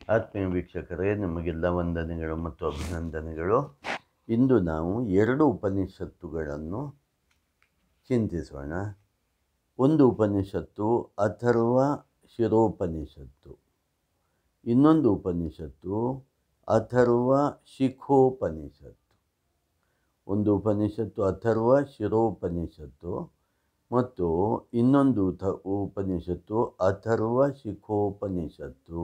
ಆತ್ಮೀಯ ವೀಕ್ಷಕರೇ, ನಿಮಗೆಲ್ಲ ವಂದನೆಗಳು ಮತ್ತು ಅಭಿನಂದನೆಗಳು. ಇಂದು ನಾವು 2 ಉಪನಿಷತ್ತುಗಳನ್ನು ಚಿಂತಿಸೋಣ. ಒಂದು ಉಪನಿಷತ್ತು ಅಥರ್ವ ಶಿರೋಪನಿಷತ್ತು, ಇನ್ನೊಂದು ಉಪನಿಷತ್ತು ಅಥರ್ವ ಶಿಖೋಪನಿಷತ್ತು. ಒಂದು ಉಪನಿಷತ್ತು ಅಥರ್ವ ಶಿರೋಪನಿಷತ್ತು ಮತ್ತು ಇನ್ನೊಂದು ಉಪನಿಷತ್ತು ಅಥರ್ವ ಶಿಖೋಪನಿಷತ್ತು.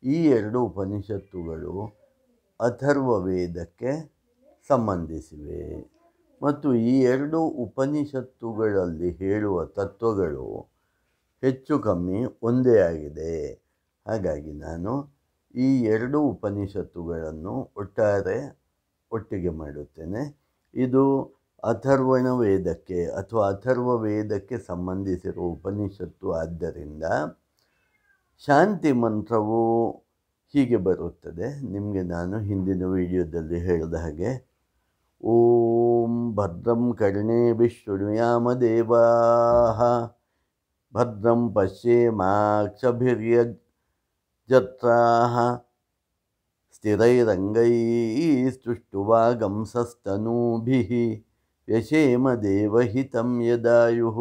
ಈ 2 ಉಪನಿಷತ್ತುಗಳು ಅಥರ್ವ ವೇದಕ್ಕೆ ಸಂಬಂಧಿಸಿವೆ ಮತ್ತು ಈ 2 ಉಪನಿಷತ್ತುಗಳಲ್ಲಿ ಹೇಳುವ ತತ್ವಗಳು ಹೆಚ್ಚು ಕಮ್ಮಿ ಒಂದೇ ಆಗಿದೆ. ಹಾಗಾಗಿ ನಾನು ಈ 2 ಉಪನಿಷತ್ತುಗಳನ್ನು ಒಟ್ಟಿಗೆ ಮಾಡುತ್ತೇನೆ. ಇದು ಅಥರ್ವಣ ವೇದಕ್ಕೆ ಅಥವಾ ಅಥರ್ವ ವೇದಕ್ಕೆ ಸಂಬಂಧಿಸಿರುವ ಉಪನಿಷತ್ತು. ಆದ್ದರಿಂದ ಶಾಂತಿ ಮಂತ್ರವು ಹೀಗೆ ಬರುತ್ತದೆ. ನಿಮಗೆ ನಾನು ಹಿಂದಿನ ವಿಡಿಯೋದಲ್ಲಿ ಹೇಳಿದ ಹಾಗೆ, ಓಂ ಭದ್ರಂ ಕರ್ಣೇಭಿಃ ಶೃಣುಯಾಮ ದೇವಾಃ, ಭದ್ರಂ ಪಶ್ಯೇಮಾಕ್ಷಭಿರ್ಯಜತ್ರಾಃ, ಸ್ಥಿರೈರಂಗೈಸ್ತುಷ್ಟುವಾಗಂಸಸ್ತನೂಭಿಃ, ವ್ಯಶೇಮ ದೇವಹಿತಂ ಯದಾಯುಃ.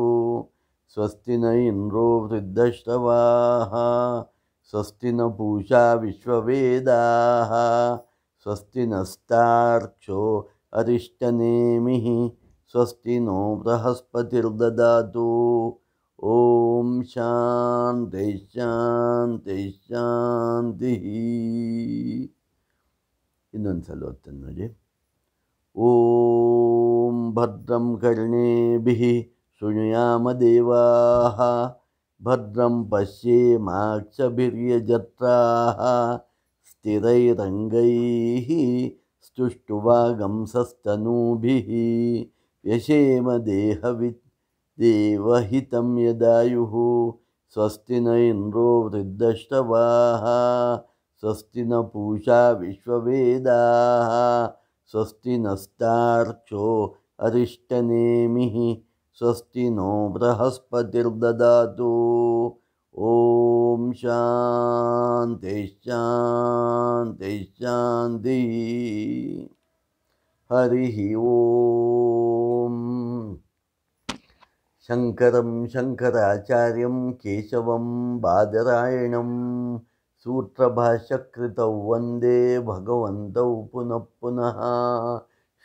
ಸ್ವಸ್ತಿ ನ ಇಂದ್ರೋ ವೃದ್ಧಶ್ರವಾಃ, ಸ್ವಸ್ತಿ ನ ಪೂಷಾ ವಿಶ್ವವೇದಾಃ, ಸ್ವಸ್ತಿ ನಸ್ತಾರ್ಕ್ಷ್ಯೋ ಅರಿಷ್ಟನೇಮಿಃ, ಸ್ವಸ್ತಿ ನೋ ಬೃಹಸ್ಪತಿರ್ದದಾತು. ಓಂ ಶಾಂತಿ ಶಾಂತಿ ಶಾಂತಿ. ಇನ್ನೊಂದು ಸಲ ಓದ್ತೇನೆ ನೋಡಿ. ಓಂ ಭದ್ರಂ ಕರ್ಣೇಭಿಃ ಶೃಣುಯಾಮ ದೇವಾಃ, ಭದ್ರಂ ಪಶ್ಯೇಮಾಕ್ಷಭಿರ್ಯಜತ್ರಾಃ, ಸ್ಥಿರೈರಂಗೈಃ ಸ್ತುಷ್ಟುವಾಗಂಸಸ್ತನೂಭಿಃ, ವ್ಯಶೇಮ ದೇವಹಿತಂ ಯದಾಯುಃ. ಸ್ವಸ್ತಿ ನ ಇಂದ್ರೋ ವೃದ್ಧಶ್ರವಾಃ, ಸ್ವಸ್ತಿ ನ ಪೂಷಾ ವಿಶ್ವವೇದಾಃ, ಸ್ವಸ್ತಿ ನಸ್ತಾರ್ಕ್ಷ್ಯೋ ಅರಿಷ್ಟನೇಮಿಃ, ಸ್ವಸ್ತಿ ನೋ ಬೃಹಸ್ಪತಿರ್ದದಾತು. ಓಂ ಶಾಂತಿ ಶಾಂತಿ ಶಾಂತಿ. ಹರಿ ಓಂ. ಶಂಕರಂ ಶಂಕರಾಚಾರ್ಯಂ ಕೇಶವಂ ಬಾದರಾಯಣಂ, ಸೂತ್ರಭಾಷ್ಯಕೃತೌ ವಂದೇ ಭಗವಂತೌ ಪುನಃ ಪುನಃ.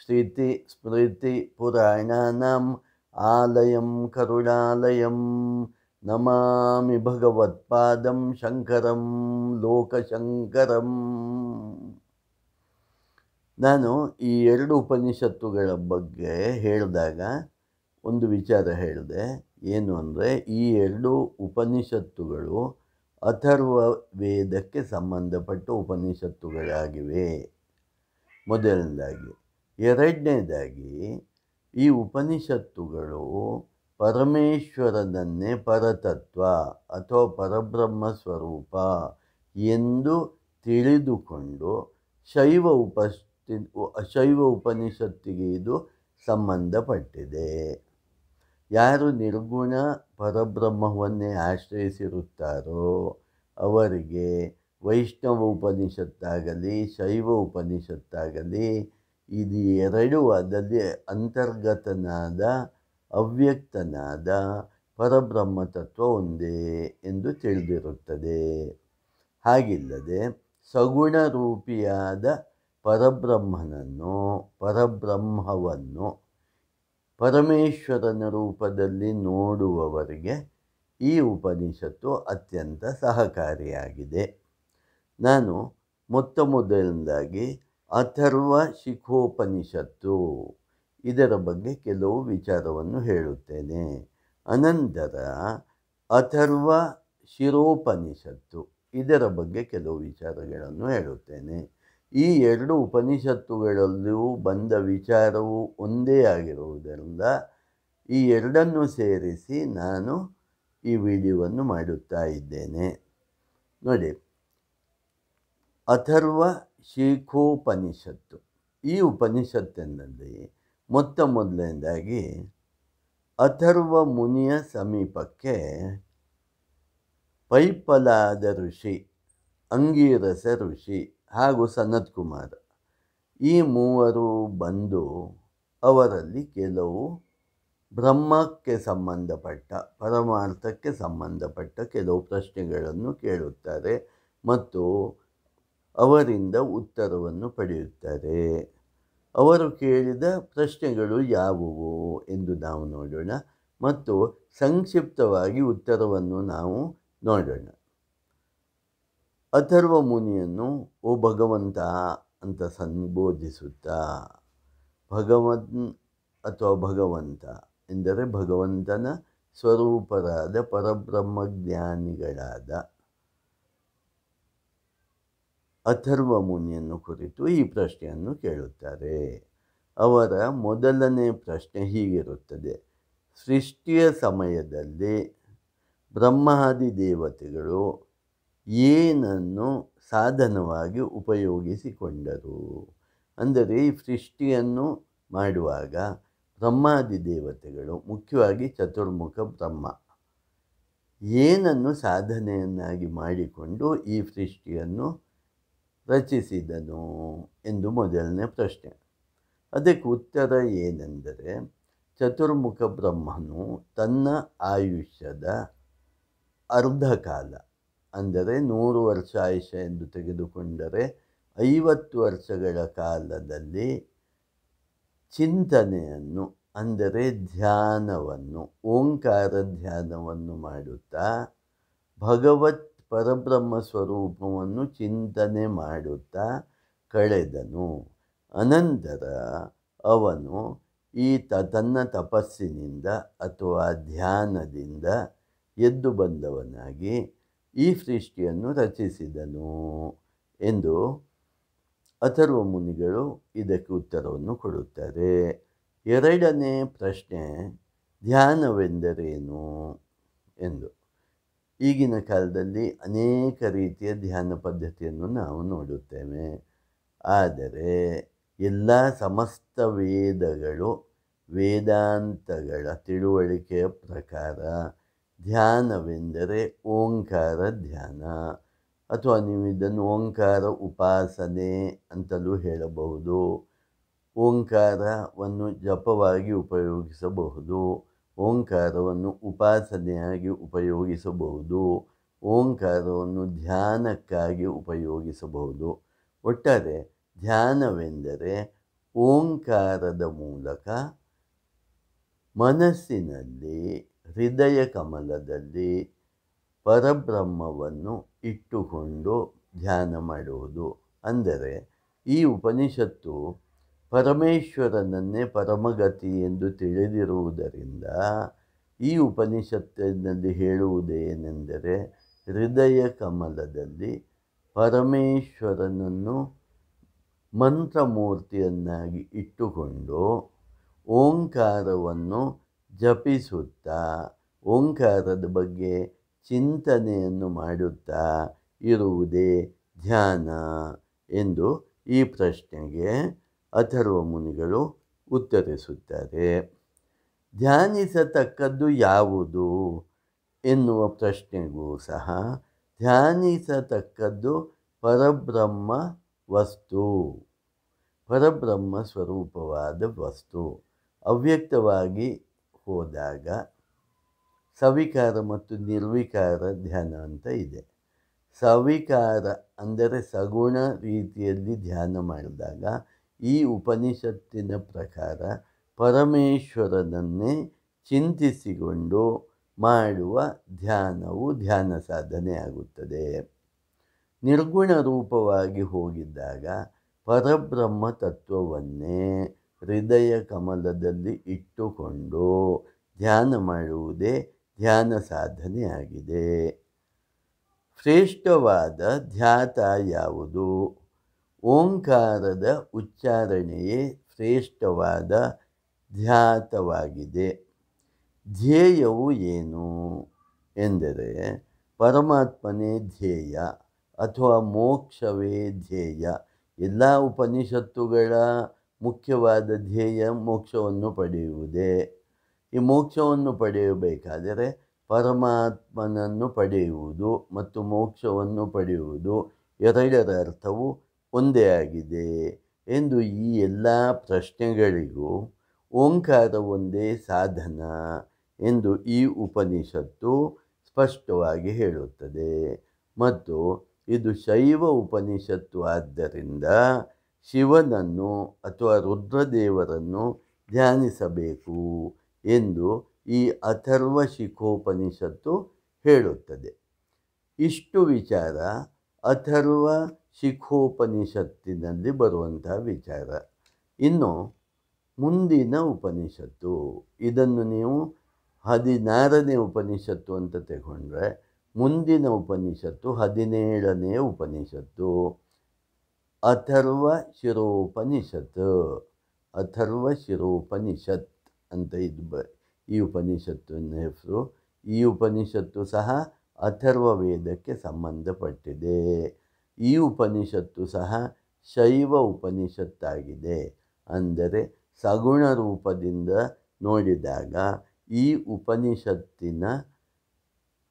ಶ್ರುತಿ ಸ್ಮೃತಿ ಪುರಾಣಾನಾಂ ಆಲಯಂ ಕರುಣಾಲಯಂ, ನಮಾಮಿ ಭಗವತ್ಪಾದಂ ಶಂಕರಂ ಲೋಕಶಂಕರಂ. ನಾನು ಈ 2 ಉಪನಿಷತ್ತುಗಳ ಬಗ್ಗೆ ಹೇಳಿದಾಗ ಒಂದು ವಿಚಾರ ಹೇಳಿದೆ. ಏನು ಅಂದರೆ, ಈ 2 ಉಪನಿಷತ್ತುಗಳು ಅಥರ್ವ ವೇದಕ್ಕೆ ಸಂಬಂಧಪಟ್ಟ ಉಪನಿಷತ್ತುಗಳಾಗಿವೆ ಮೊದಲನೇದಾಗಿ. ಎರಡನೇದಾಗಿ, ಈ ಉಪನಿಷತ್ತುಗಳು ಪರಮೇಶ್ವರನನ್ನೇ ಪರತತ್ವ ಅಥವಾ ಪರಬ್ರಹ್ಮ ಸ್ವರೂಪ ಎಂದು ತಿಳಿದುಕೊಂಡು ಶೈವ ಉಪನಿಷತ್ತಿಗೆ ಇದು ಸಂಬಂಧಪಟ್ಟಿದೆ. ಯಾರು ನಿರ್ಗುಣ ಪರಬ್ರಹ್ಮವನ್ನೇ ಆಶ್ರಯಿಸಿರುತ್ತಾರೋ ಅವರಿಗೆ ವೈಷ್ಣವ ಉಪನಿಷತ್ತಾಗಲಿ ಶೈವ ಉಪನಿಷತ್ತಾಗಲಿ ಇದು 2 ಅದರಲ್ಲಿ ಅಂತರ್ಗತನಾದ ಅವ್ಯಕ್ತನಾದ ಪರಬ್ರಹ್ಮ ತತ್ವ ಒಂದೇ ಎಂದು ತಿಳಿದಿರುತ್ತದೆ. ಹಾಗಿಲ್ಲದೆ ಸಗುಣ ರೂಪಿಯಾದ ಪರಬ್ರಹ್ಮವನ್ನು ಪರಮೇಶ್ವರನ ರೂಪದಲ್ಲಿ ನೋಡುವವರಿಗೆ ಈ ಉಪನಿಷತ್ತು ಅತ್ಯಂತ ಸಹಕಾರಿಯಾಗಿದೆ. ನಾನು ಮೊದಲನೇದಾಗಿ ಅಥರ್ವ ಶಿಖೋಪನಿಷತ್ತು ಇದರ ಬಗ್ಗೆ ಕೆಲವು ವಿಚಾರವನ್ನು ಹೇಳುತ್ತೇನೆ. ಅನಂತರ ಅಥರ್ವ ಶಿರೋಪನಿಷತ್ತು ಇದರ ಬಗ್ಗೆ ಕೆಲವು ವಿಚಾರಗಳನ್ನು ಹೇಳುತ್ತೇನೆ. ಈ 2 ಉಪನಿಷತ್ತುಗಳಲ್ಲೂ ಬಂದ ವಿಚಾರವು ಒಂದೇ ಆಗಿರುವುದರಿಂದ ಈ 2ನ್ನು ಸೇರಿಸಿ ನಾನು ಈ ವಿಡಿಯೋವನ್ನು ಮಾಡುತ್ತಾ ಇದ್ದೇನೆ. ನೋಡಿ, ಅಥರ್ವ ಶಿಖೋಪನಿಷತ್ತು ಈ ಉಪನಿಷತ್ತಿನಲ್ಲಿ ಮೊದಲನೇದಾಗಿ ಅಥರ್ವ ಮುನಿಯ ಸಮೀಪಕ್ಕೆ ಪೈಪ್ಪಲಾದ ಋಷಿ ಅಂಗೀರಸ ಋಷಿ ಹಾಗೂ ಸನತ್ ಕುಮಾರ ಈ ಮೂವರು ಬಂದು ಅವರಲ್ಲಿ ಕೆಲವು ಬ್ರಹ್ಮಕ್ಕೆ ಸಂಬಂಧಪಟ್ಟ ಪರಮಾರ್ಥಕ್ಕೆ ಸಂಬಂಧಪಟ್ಟ ಕೆಲವು ಪ್ರಶ್ನೆಗಳನ್ನು ಕೇಳುತ್ತಾರೆ ಮತ್ತು ಅವರಿಂದ ಉತ್ತರವನ್ನು ಪಡೆಯುತ್ತಾರೆ. ಅವರು ಕೇಳಿದ ಪ್ರಶ್ನೆಗಳು ಯಾವುವು ಎಂದು ನಾವು ನೋಡೋಣ ಮತ್ತು ಸಂಕ್ಷಿಪ್ತವಾಗಿ ಉತ್ತರವನ್ನು ನಾವು ನೋಡೋಣ. ಅಥರ್ವ ಮುನಿಯನ್ನು ಓ ಭಗವಂತ ಅಂತ ಸಂಬೋಧಿಸುತ್ತಾ, ಭಗವನ್ ಅಥವಾ ಭಗವಂತ ಎಂದರೆ ಭಗವಂತನ ಸ್ವರೂಪರಾದ ಪರಬ್ರಹ್ಮಜ್ಞಾನಿಗಳಾದ ಅಥರ್ವ ಮುನಿಯನ್ನು ಕುರಿತು ಈ ಪ್ರಶ್ನೆಯನ್ನು ಕೇಳುತ್ತಾರೆ. ಅವರ ಮೊದಲನೇ ಪ್ರಶ್ನೆ ಹೀಗಿರುತ್ತದೆ: ಸೃಷ್ಟಿಯ ಸಮಯದಲ್ಲಿ ಬ್ರಹ್ಮಾದಿ ದೇವತೆಗಳು ಏನನ್ನು ಸಾಧನವಾಗಿ ಉಪಯೋಗಿಸಿಕೊಂಡರು? ಅಂದರೆ ಈ ಸೃಷ್ಟಿಯನ್ನು ಮಾಡುವಾಗ ಬ್ರಹ್ಮಾದಿ ದೇವತೆಗಳು, ಮುಖ್ಯವಾಗಿ ಚತುರ್ಮುಖ ಬ್ರಹ್ಮ, ಏನನ್ನು ಸಾಧನೆಯನ್ನಾಗಿ ಮಾಡಿಕೊಂಡು ಈ ಸೃಷ್ಟಿಯನ್ನು ರಚಿಸಿದನು ಎಂದು ಮೊದಲನೇ ಪ್ರಶ್ನೆ. ಅದಕ್ಕೆ ಉತ್ತರ ಏನೆಂದರೆ, ಚತುರ್ಮುಖ ಬ್ರಹ್ಮನು ತನ್ನ ಆಯುಷ್ಯದ ಅರ್ಧ ಕಾಲ, ಅಂದರೆ 100 ವರ್ಷ ಆಯುಷ್ಯ ಎಂದು ತೆಗೆದುಕೊಂಡರೆ 50 ವರ್ಷಗಳ ಕಾಲದಲ್ಲಿ ಚಿಂತನೆಯನ್ನು, ಅಂದರೆ ಧ್ಯಾನವನ್ನು, ಓಂಕಾರ ಧ್ಯಾನವನ್ನು ಮಾಡುತ್ತಾ ಭಗವತ್ ಪರಬ್ರಹ್ಮ ಸ್ವರೂಪವನ್ನು ಚಿಂತನೆ ಮಾಡುತ್ತಾ ಕಳೆದನು. ಅನಂತರ ಅವನು ಈ ತನ್ನ ತಪಸ್ಸಿನಿಂದ ಅಥವಾ ಧ್ಯಾನದಿಂದ ಎದ್ದು ಬಂದವನಾಗಿ ಈ ಸೃಷ್ಟಿಯನ್ನು ರಚಿಸಿದನು ಎಂದು ಅಥರ್ವ ಮುನಿಗಳು ಇದಕ್ಕೆ ಉತ್ತರವನ್ನು ಕೊಡುತ್ತಾರೆ. ಎರಡನೇ ಪ್ರಶ್ನೆ ಧ್ಯಾನವೆಂದರೇನು ಎಂದು. ಈಗಿನ ಕಾಲದಲ್ಲಿ ಅನೇಕ ರೀತಿಯ ಧ್ಯಾನ ಪದ್ಧತಿಯನ್ನು ನಾವು ನೋಡುತ್ತೇವೆ. ಆದರೆ ಎಲ್ಲ ಸಮಸ್ತ ವೇದಗಳು, ವೇದಾಂತಗಳ ತಿಳುವಳಿಕೆಯ ಪ್ರಕಾರ ಧ್ಯಾನವೆಂದರೆ ಓಂಕಾರ ಧ್ಯಾನ, ಅಥವಾ ನೀವು ಇದನ್ನು ಓಂಕಾರ ಉಪಾಸನೆ ಅಂತಲೂ ಹೇಳಬಹುದು. ಓಂಕಾರವನ್ನು ಜಪವಾಗಿ ಉಪಯೋಗಿಸಬಹುದು, ಓಂಕಾರವನ್ನು ಉಪಾಸನೆಯಾಗಿ ಉಪಯೋಗಿಸಬಹುದು, ಓಂಕಾರವನ್ನು ಧ್ಯಾನಕ್ಕಾಗಿ ಉಪಯೋಗಿಸಬಹುದು. ಒಟ್ಟಾರೆ ಧ್ಯಾನವೆಂದರೆ ಓಂಕಾರದ ಮೂಲಕ ಮನಸ್ಸಿನಲ್ಲಿ, ಹೃದಯ ಕಮಲದಲ್ಲಿ ಪರಬ್ರಹ್ಮವನ್ನು ಇಟ್ಟುಕೊಂಡು ಧ್ಯಾನ ಮಾಡುವುದು. ಅಂದರೆ ಈ ಉಪನಿಷತ್ತು ಪರಮೇಶ್ವರನನ್ನೇ ಪರಮಗತಿ ಎಂದು ತಿಳಿದಿರುವುದರಿಂದ ಈ ಉಪನಿಷತ್ತಿನಲ್ಲಿ ಹೇಳುವುದೇನೆಂದರೆ, ಹೃದಯ ಕಮಲದಲ್ಲಿ ಪರಮೇಶ್ವರನನ್ನು ಮಂತ್ರಮೂರ್ತಿಯನ್ನಾಗಿ ಇಟ್ಟುಕೊಂಡು ಓಂಕಾರವನ್ನು ಜಪಿಸುತ್ತಾ ಓಂಕಾರದ ಬಗ್ಗೆ ಚಿಂತನೆಯನ್ನು ಮಾಡುತ್ತಾ ಇರುವುದೇ ಧ್ಯಾನ ಎಂದು ಈ ಪ್ರಶ್ನೆಗೆ ಅಥರ್ವ ಮುನಿಗಳು ಉತ್ತರಿಸುತ್ತಾರೆ. ಧ್ಯಾನಿಸತಕ್ಕದ್ದು ಯಾವುದು ಎನ್ನುವ ಪ್ರಶ್ನೆಗೂ ಸಹ ಧ್ಯಾನಿಸತಕ್ಕದ್ದು ಪರಬ್ರಹ್ಮ ವಸ್ತು, ಪರಬ್ರಹ್ಮ ಸ್ವರೂಪವಾದ ವಸ್ತು. ಅವ್ಯಕ್ತವಾಗಿ ಹೋದಾಗ ಸವಿಕಾರ ಮತ್ತು ನಿರ್ವಿಕಾರ ಧ್ಯಾನ ಅಂತ ಇದೆ. ಸವಿಕಾರ ಅಂದರೆ ಸಗುಣ ರೀತಿಯಲ್ಲಿ ಧ್ಯಾನ ಮಾಡಿದಾಗ ಈ ಉಪನಿಷತ್ತಿನ ಪ್ರಕಾರ ಪರಮೇಶ್ವರನನ್ನೇ ಚಿಂತಿಸಿಕೊಂಡು ಮಾಡುವ ಧ್ಯಾನವು ಧ್ಯಾನ ಸಾಧನೆ ಆಗುತ್ತದೆ. ನಿರ್ಗುಣ ರೂಪವಾಗಿ ಹೋಗಿದ್ದಾಗ ಪರಬ್ರಹ್ಮ ತತ್ವವನ್ನೇ ಹೃದಯ ಕಮಲದಲ್ಲಿ ಇಟ್ಟುಕೊಂಡು ಧ್ಯಾನ ಮಾಡುವುದೇ ಧ್ಯಾನ ಸಾಧನೆಯಾಗಿದೆ. ಶ್ರೇಷ್ಠವಾದ ಧ್ಯಾತ ಯಾವುದು? ಓಂಕಾರದ ಉಚ್ಚಾರಣೆಯೇ ಶ್ರೇಷ್ಠವಾದ ಧ್ಯಾತವಾಗಿದೆ. ಧ್ಯೇಯವು ಏನು ಎಂದರೆ ಪರಮಾತ್ಮನೇ ಧ್ಯೇಯ ಅಥವಾ ಮೋಕ್ಷವೇ ಧ್ಯೇಯ. ಎಲ್ಲ ಉಪನಿಷತ್ತುಗಳ ಮುಖ್ಯವಾದ ಧ್ಯೇಯ ಮೋಕ್ಷವನ್ನು ಪಡೆಯುವುದೇ. ಈ ಮೋಕ್ಷವನ್ನು ಪಡೆಯಬೇಕಾದರೆ ಪರಮಾತ್ಮನನ್ನು ಪಡೆಯುವುದು ಮತ್ತು ಮೋಕ್ಷವನ್ನು ಪಡೆಯುವುದು ಎರಡರ ಅರ್ಥವು ಒಂದೇ ಆಗಿದೆ ಎಂದು ಈ ಎಲ್ಲ ಪ್ರಶ್ನೆಗಳಿಗೂ ಓಂಕಾರ ಒಂದೇ ಸಾಧನ ಎಂದು ಈ ಉಪನಿಷತ್ತು ಸ್ಪಷ್ಟವಾಗಿ ಹೇಳುತ್ತದೆ. ಮತ್ತು ಇದು ಶೈವ ಉಪನಿಷತ್ತು ಆದ್ದರಿಂದ ಶಿವನನ್ನು ಅಥವಾ ರುದ್ರದೇವರನ್ನು ಧ್ಯಾನಿಸಬೇಕು ಎಂದು ಈ ಅಥರ್ವ ಶಿಖೋಪನಿಷತ್ತು ಹೇಳುತ್ತದೆ. ಇಷ್ಟು ವಿಚಾರ ಅಥರ್ವ ಶಿಖೋಪನಿಷತ್ತಿನಲ್ಲಿ ಬರುವಂತಹ ವಿಚಾರ. ಇನ್ನು ಮುಂದಿನ ಉಪನಿಷತ್ತು, ಇದನ್ನು ನೀವು 16ನೇ ಉಪನಿಷತ್ತು ಅಂತ ತಗೊಂಡ್ರೆ, ಮುಂದಿನ ಉಪನಿಷತ್ತು 17ನೇ ಉಪನಿಷತ್ತು, ಅಥರ್ವ ಶಿರೋಪನಿಷತ್. ಅಥರ್ವ ಶಿರೋಪನಿಷತ್ ಅಂತ ಈ ಉಪನಿಷತ್ತಿನ ಹೆಸರು. ಈ ಉಪನಿಷತ್ತು ಸಹ ಅಥರ್ವ ವೇದಕ್ಕೆ ಸಂಬಂಧಪಟ್ಟಿದೆ. ಈ ಉಪನಿಷತ್ತು ಸಹ ಶೈವ ಉಪನಿಷತ್ತಾಗಿದೆ. ಅಂದರೆ ಸಗುಣ ರೂಪದಿಂದ ನೋಡಿದಾಗ ಈ ಉಪನಿಷತ್ತಿನ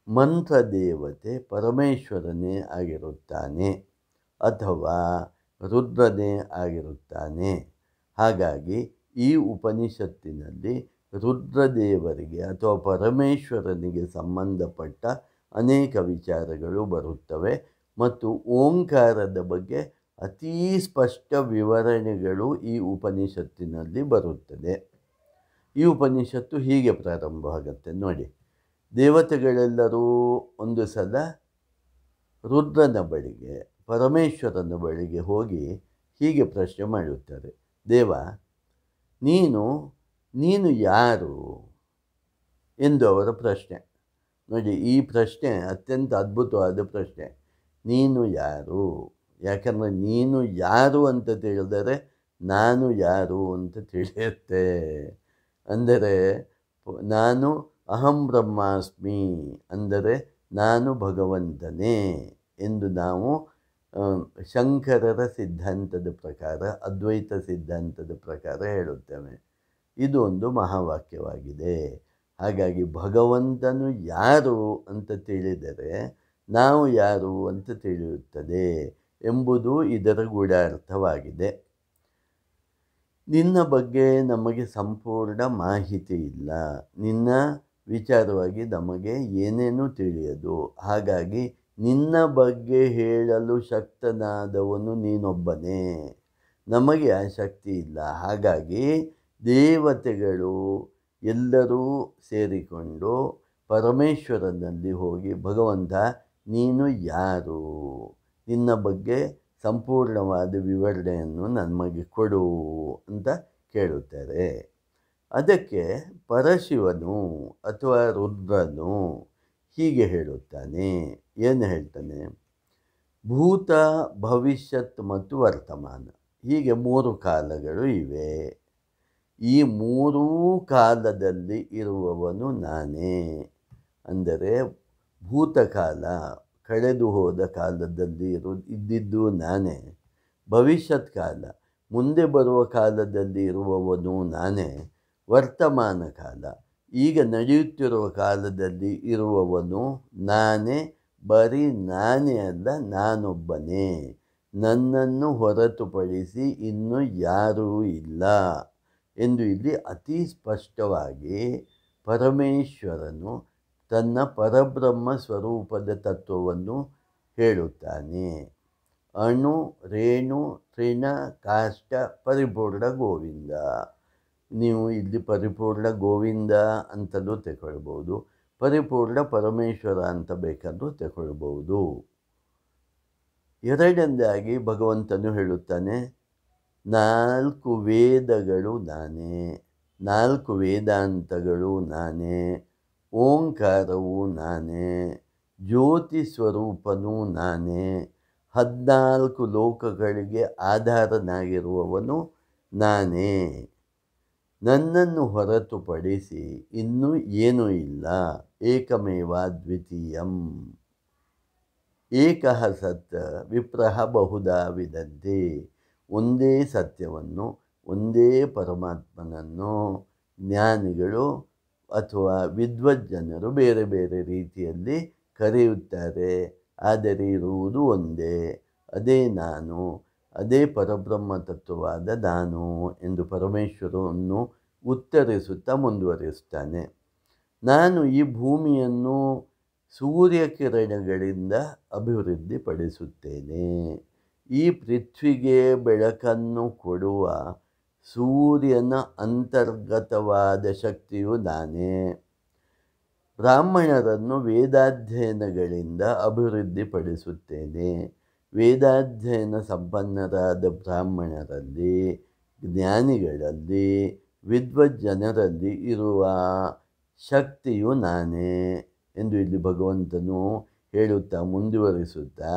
ಮಂತ್ರ ದೇವತೆ ಪರಮೇಶ್ವರನೇ ಆಗಿರುತ್ತಾನೆ ಅಥವಾ ರುದ್ರನೇ ಆಗಿರುತ್ತಾನೆ. ಹಾಗಾಗಿ ಈ ಉಪನಿಷತ್ತಿನಲ್ಲಿ ರುದ್ರದೇವರಿಗೆ ಅಥವಾ ಪರಮೇಶ್ವರನಿಗೆ ಸಂಬಂಧಪಟ್ಟ ಅನೇಕ ವಿಚಾರಗಳು ಬರುತ್ತವೆ ಮತ್ತು ಓಂಕಾರದ ಬಗ್ಗೆ ಅತೀ ಸ್ಪಷ್ಟ ವಿವರಣೆಗಳು ಈ ಉಪನಿಷತ್ತಿನಲ್ಲಿ ಬರುತ್ತದೆ. ಈ ಉಪನಿಷತ್ತು ಹೀಗೆ ಪ್ರಾರಂಭವಾಗುತ್ತೆ ನೋಡಿ. ದೇವತೆಗಳೆಲ್ಲರೂ ಒಂದು ಸಲ ರುದ್ರನ ಬಳಿಗೆ, ಪರಮೇಶ್ವರನ ಬಳಿಗೆ ಹೋಗಿ ಹೀಗೆ ಪ್ರಶ್ನೆ ಮಾಡುತ್ತಾರೆ, ದೇವ ನೀನು ಯಾರು ಎಂದು ಅವರ ಪ್ರಶ್ನೆ. ನೋಡಿ, ಈ ಪ್ರಶ್ನೆ ಅತ್ಯಂತ ಅದ್ಭುತವಾದ ಪ್ರಶ್ನೆ. ನೀನು ಯಾರು? ಯಾಕಂದರೆ ನೀನು ಯಾರು ಅಂತ ತಿಳಿದರೆ ನಾನು ಯಾರು ಅಂತ ತಿಳಿಯುತ್ತೆ. ಅಂದರೆ ನಾನು ಅಹಂ ಬ್ರಹ್ಮಾಸ್ಮಿ ಅಂದರೆ ನಾನು ಭಗವಂತನೇ ಎಂದು ನಾವು ಶಂಕರರ ಸಿದ್ಧಾಂತದ ಪ್ರಕಾರ, ಅದ್ವೈತ ಸಿದ್ಧಾಂತದ ಪ್ರಕಾರ ಹೇಳುತ್ತೇವೆ. ಇದು ಒಂದು ಮಹಾವಾಕ್ಯವಾಗಿದೆ. ಹಾಗಾಗಿ ಭಗವಂತನು ಯಾರು ಅಂತ ತಿಳಿದರೆ ನಾವು ಯಾರು ಅಂತ ತಿಳಿಯುತ್ತದೆ ಎಂಬುದು ಇದರ ಗೂಢಾರ್ಥವಾಗಿದೆ. ನಿನ್ನ ಬಗ್ಗೆ ನಮಗೆ ಸಂಪೂರ್ಣ ಮಾಹಿತಿ ಇಲ್ಲ, ನಿನ್ನ ವಿಚಾರವಾಗಿ ನಮಗೆ ಏನೇನೂ ತಿಳಿಯದು. ಹಾಗಾಗಿ ನಿನ್ನ ಬಗ್ಗೆ ಹೇಳಲು ಶಕ್ತನಾದವನು ನೀನೊಬ್ಬನೇ, ನಮಗೆ ಆ ಶಕ್ತಿ ಇಲ್ಲ. ಹಾಗಾಗಿ ದೇವತೆಗಳು ಎಲ್ಲರೂ ಸೇರಿಕೊಂಡು ಪರಮೇಶ್ವರನಲ್ಲಿ ಹೋಗಿ, ಭಗವಂತ ನೀನು ಯಾರು, ನಿನ್ನ ಬಗ್ಗೆ ಸಂಪೂರ್ಣವಾದ ವಿವರಣೆಯನ್ನು ನಮಗೆ ಕೊಡು ಅಂತ ಕೇಳುತ್ತಾರೆ. ಅದಕ್ಕೆ ಪರಶಿವನು ಅಥವಾ ರುದ್ರನು ಹೀಗೆ ಹೇಳುತ್ತಾನೆ. ಏನು ಹೇಳ್ತಾನೆ? ಭೂತ, ಭವಿಷ್ಯತ್ ಮತ್ತು ವರ್ತಮಾನ, ಹೀಗೆ 3 ಕಾಲಗಳು ಇವೆ. ಈ 3 ಕಾಲದಲ್ಲಿ ಇರುವವನು ನಾನೇ. ಅಂದರೆ ಭೂತಕಾಲ, ಕಳೆದು ಹೋದ ಕಾಲದಲ್ಲಿ ಇದ್ದಿದ್ದು ನಾನೇ. ಭವಿಷ್ಯತ್ ಕಾಲ, ಮುಂದೆ ಬರುವ ಕಾಲದಲ್ಲಿ ಇರುವವನು ನಾನೇ. ವರ್ತಮಾನ ಕಾಲ, ಈಗ ನಡೆಯುತ್ತಿರುವ ಕಾಲದಲ್ಲಿ ಇರುವವನು ನಾನೇ. ಬರೀ ನಾನೇ ಅಲ್ಲ, ನಾನೊಬ್ಬನೇ. ನನ್ನನ್ನು ಹೊರತುಪಡಿಸಿ ಇನ್ನು ಯಾರೂ ಇಲ್ಲ ಎಂದು ಇಲ್ಲಿ ಅತಿ ಸ್ಪಷ್ಟವಾಗಿ ಪರಮೇಶ್ವರನು ತನ್ನ ಪರಬ್ರಹ್ಮ ಸ್ವರೂಪದ ತತ್ವವನ್ನು ಹೇಳುತ್ತಾನೆ. ಅಣು, ರೇಣು, ತೃಣ, ಕಾಷ್ಟ, ಪರಿಪೂರ್ಣ ಗೋವಿಂದ. ನೀವು ಇಲ್ಲಿ ಪರಿಪೂರ್ಣ ಗೋವಿಂದ ಅಂತಲೂ ತಗೊಳ್ಬೋದು, ಪರಿಪೂರ್ಣ ಪರಮೇಶ್ವರ ಅಂತ ಬೇಕಾದರೂ ತಗೊಳ್ಬೋದು. ಎರಡನೇದಾಗಿ ಭಗವಂತನು ಹೇಳುತ್ತಾನೆ, 4 ವೇದಗಳು ನಾನೇ, 4 ವೇದಾಂತಗಳು ನಾನೇ, ಓಂಕಾರವು ನಾನೇ, ಜ್ಯೋತಿ ಸ್ವರೂಪನೂ ನಾನೇ, 14 ಲೋಕಗಳಿಗೆ ಆಧಾರನಾಗಿರುವವನು ನಾನೇ. ನನ್ನನ್ನು ಹೊರತುಪಡಿಸಿ ಇನ್ನೂ ಏನೂ ಇಲ್ಲ. ಏಕಮೇವ ದ್ವಿತೀಯಂ. ಏಕಃ ಸತ್ ವಿಪ್ರಹ ಬಹುಧಾ ವಿದಂತೆ. ಒಂದೇ ಸತ್ಯವನ್ನು, ಒಂದೇ ಪರಮಾತ್ಮನನ್ನು ಜ್ಞಾನಿಗಳು ಅಥವಾ ವಿದ್ವಜ್ಜನರು ಬೇರೆ ಬೇರೆ ರೀತಿಯಲ್ಲಿ ಕರೆಯುತ್ತಾರೆ. ಆದರೆ ಇರುವುದು ಒಂದೇ. ಅದೇ ನಾನು, ಅದೇ ಪರಬ್ರಹ್ಮ ತತ್ವವಾದ ನಾನು ಎಂದು ಪರಮೇಶ್ವರನು ಉತ್ತರಿಸುತ್ತಾ ಮುಂದುವರಿಸ್ತಾನೆ. ನಾನು ಈ ಭೂಮಿಯನ್ನು ಸೂರ್ಯಕಿರಣಗಳಿಂದ ಅಭಿವೃದ್ಧಿಪಡಿಸುತ್ತೇನೆ. ಈ ಪೃಥ್ವಿಗೆ ಬೆಳಕನ್ನು ಕೊಡುವ ಸೂರ್ಯನ ಅಂತರ್ಗತವಾದ ಶಕ್ತಿಯು ನಾನೇ. ಬ್ರಾಹ್ಮಣರನ್ನು ವೇದಾಧ್ಯಯನಗಳಿಂದ ಅಭಿವೃದ್ಧಿಪಡಿಸುತ್ತೇನೆ. ವೇದಾಧ್ಯಯನ ಸಂಪನ್ನರಾದ ಬ್ರಾಹ್ಮಣರಲ್ಲಿ, ಜ್ಞಾನಿಗಳಲ್ಲಿ, ವಿದ್ವಜ್ಜನರಲ್ಲಿ ಇರುವ ಶಕ್ತಿಯು ನಾನೇ ಎಂದು ಇಲ್ಲಿ ಭಗವಂತನು ಹೇಳುತ್ತಾ ಮುಂದುವರಿಸುತ್ತಾ,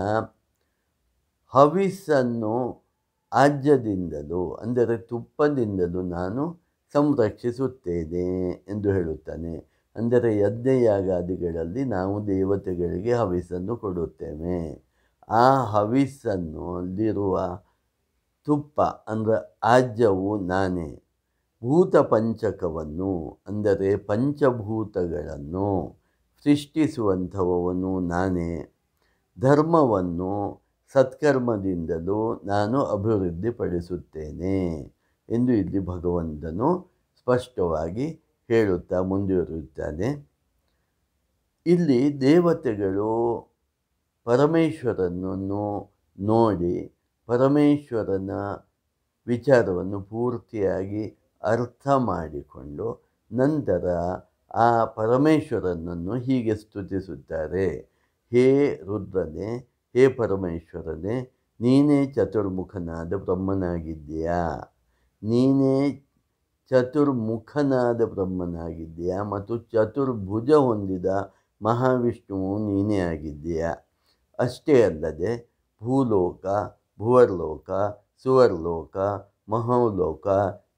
ಹವಿಸ್ಸನ್ನು ಆಜ್ಯದಿಂದಲೂ ಅಂದರೆ ತುಪ್ಪದಿಂದಲೂ ನಾನು ಸಂರಕ್ಷಿಸುತ್ತೇನೆ ಎಂದು ಹೇಳುತ್ತಾನೆ. ಅಂದರೆ ಯಜ್ಞಯಾಗಾದಿಗಳಲ್ಲಿ ನಾವು ದೇವತೆಗಳಿಗೆ ಹವಿಸ್ಸನ್ನು ಕೊಡುತ್ತೇವೆ. ಆ ಹವಿಸ್ಸನ್ನು ಅಲ್ಲಿರುವ ತುಪ್ಪ ಅಂದರೆ ಆಜ್ಯವು ನಾನೇ. ಭೂತ ಪಂಚಕವನ್ನು ಅಂದರೆ ಪಂಚಭೂತಗಳನ್ನು ಸೃಷ್ಟಿಸುವಂಥವನು ನಾನೇ. ಧರ್ಮವನ್ನು ಸತ್ಕರ್ಮದಿಂದಲೂ ನಾನು ಅಭಿವೃದ್ಧಿಪಡಿಸುತ್ತೇನೆ ಎಂದು ಇಲ್ಲಿ ಭಗವಂತನು ಸ್ಪಷ್ಟವಾಗಿ ಹೇಳುತ್ತಾ ಮುಂದುವರಿಯುತ್ತಾನೆ. ಇಲ್ಲಿ ದೇವತೆಗಳು ಪರಮೇಶ್ವರನನ್ನು ನೋಡಿ ಪರಮೇಶ್ವರನ ವಿಚಾರವನ್ನು ಪೂರ್ತಿಯಾಗಿ ಅರ್ಥ ಮಾಡಿಕೊಂಡು ನಂತರ ಆ ಪರಮೇಶ್ವರನನ್ನು ಹೀಗೆ ಸ್ತುತಿಸುತ್ತಾರೆ. ಹೇ ರುದ್ರನೇ, ಹೇ ಪರಮೇಶ್ವರನೇ, ನೀನೇ ಚತುರ್ಮುಖನಾದ ಬ್ರಹ್ಮನಾಗಿದ್ದೀಯಾ. ನೀನೇ ಚತುರ್ಮುಖನಾದ ಬ್ರಹ್ಮನಾಗಿದ್ದೀಯಾ ಮತ್ತು ಚತುರ್ಭುಜ ಹೊಂದಿದ ಮಹಾವಿಷ್ಣುವು ನೀನೇ ಆಗಿದ್ದೀಯಾ. ಅಷ್ಟೇ ಅಲ್ಲದೆ ಭೂಲೋಕ, ಭುವರ್ಲೋಕ, ಸುವರ್ಲೋಕ, ಮಹೋಲೋಕ,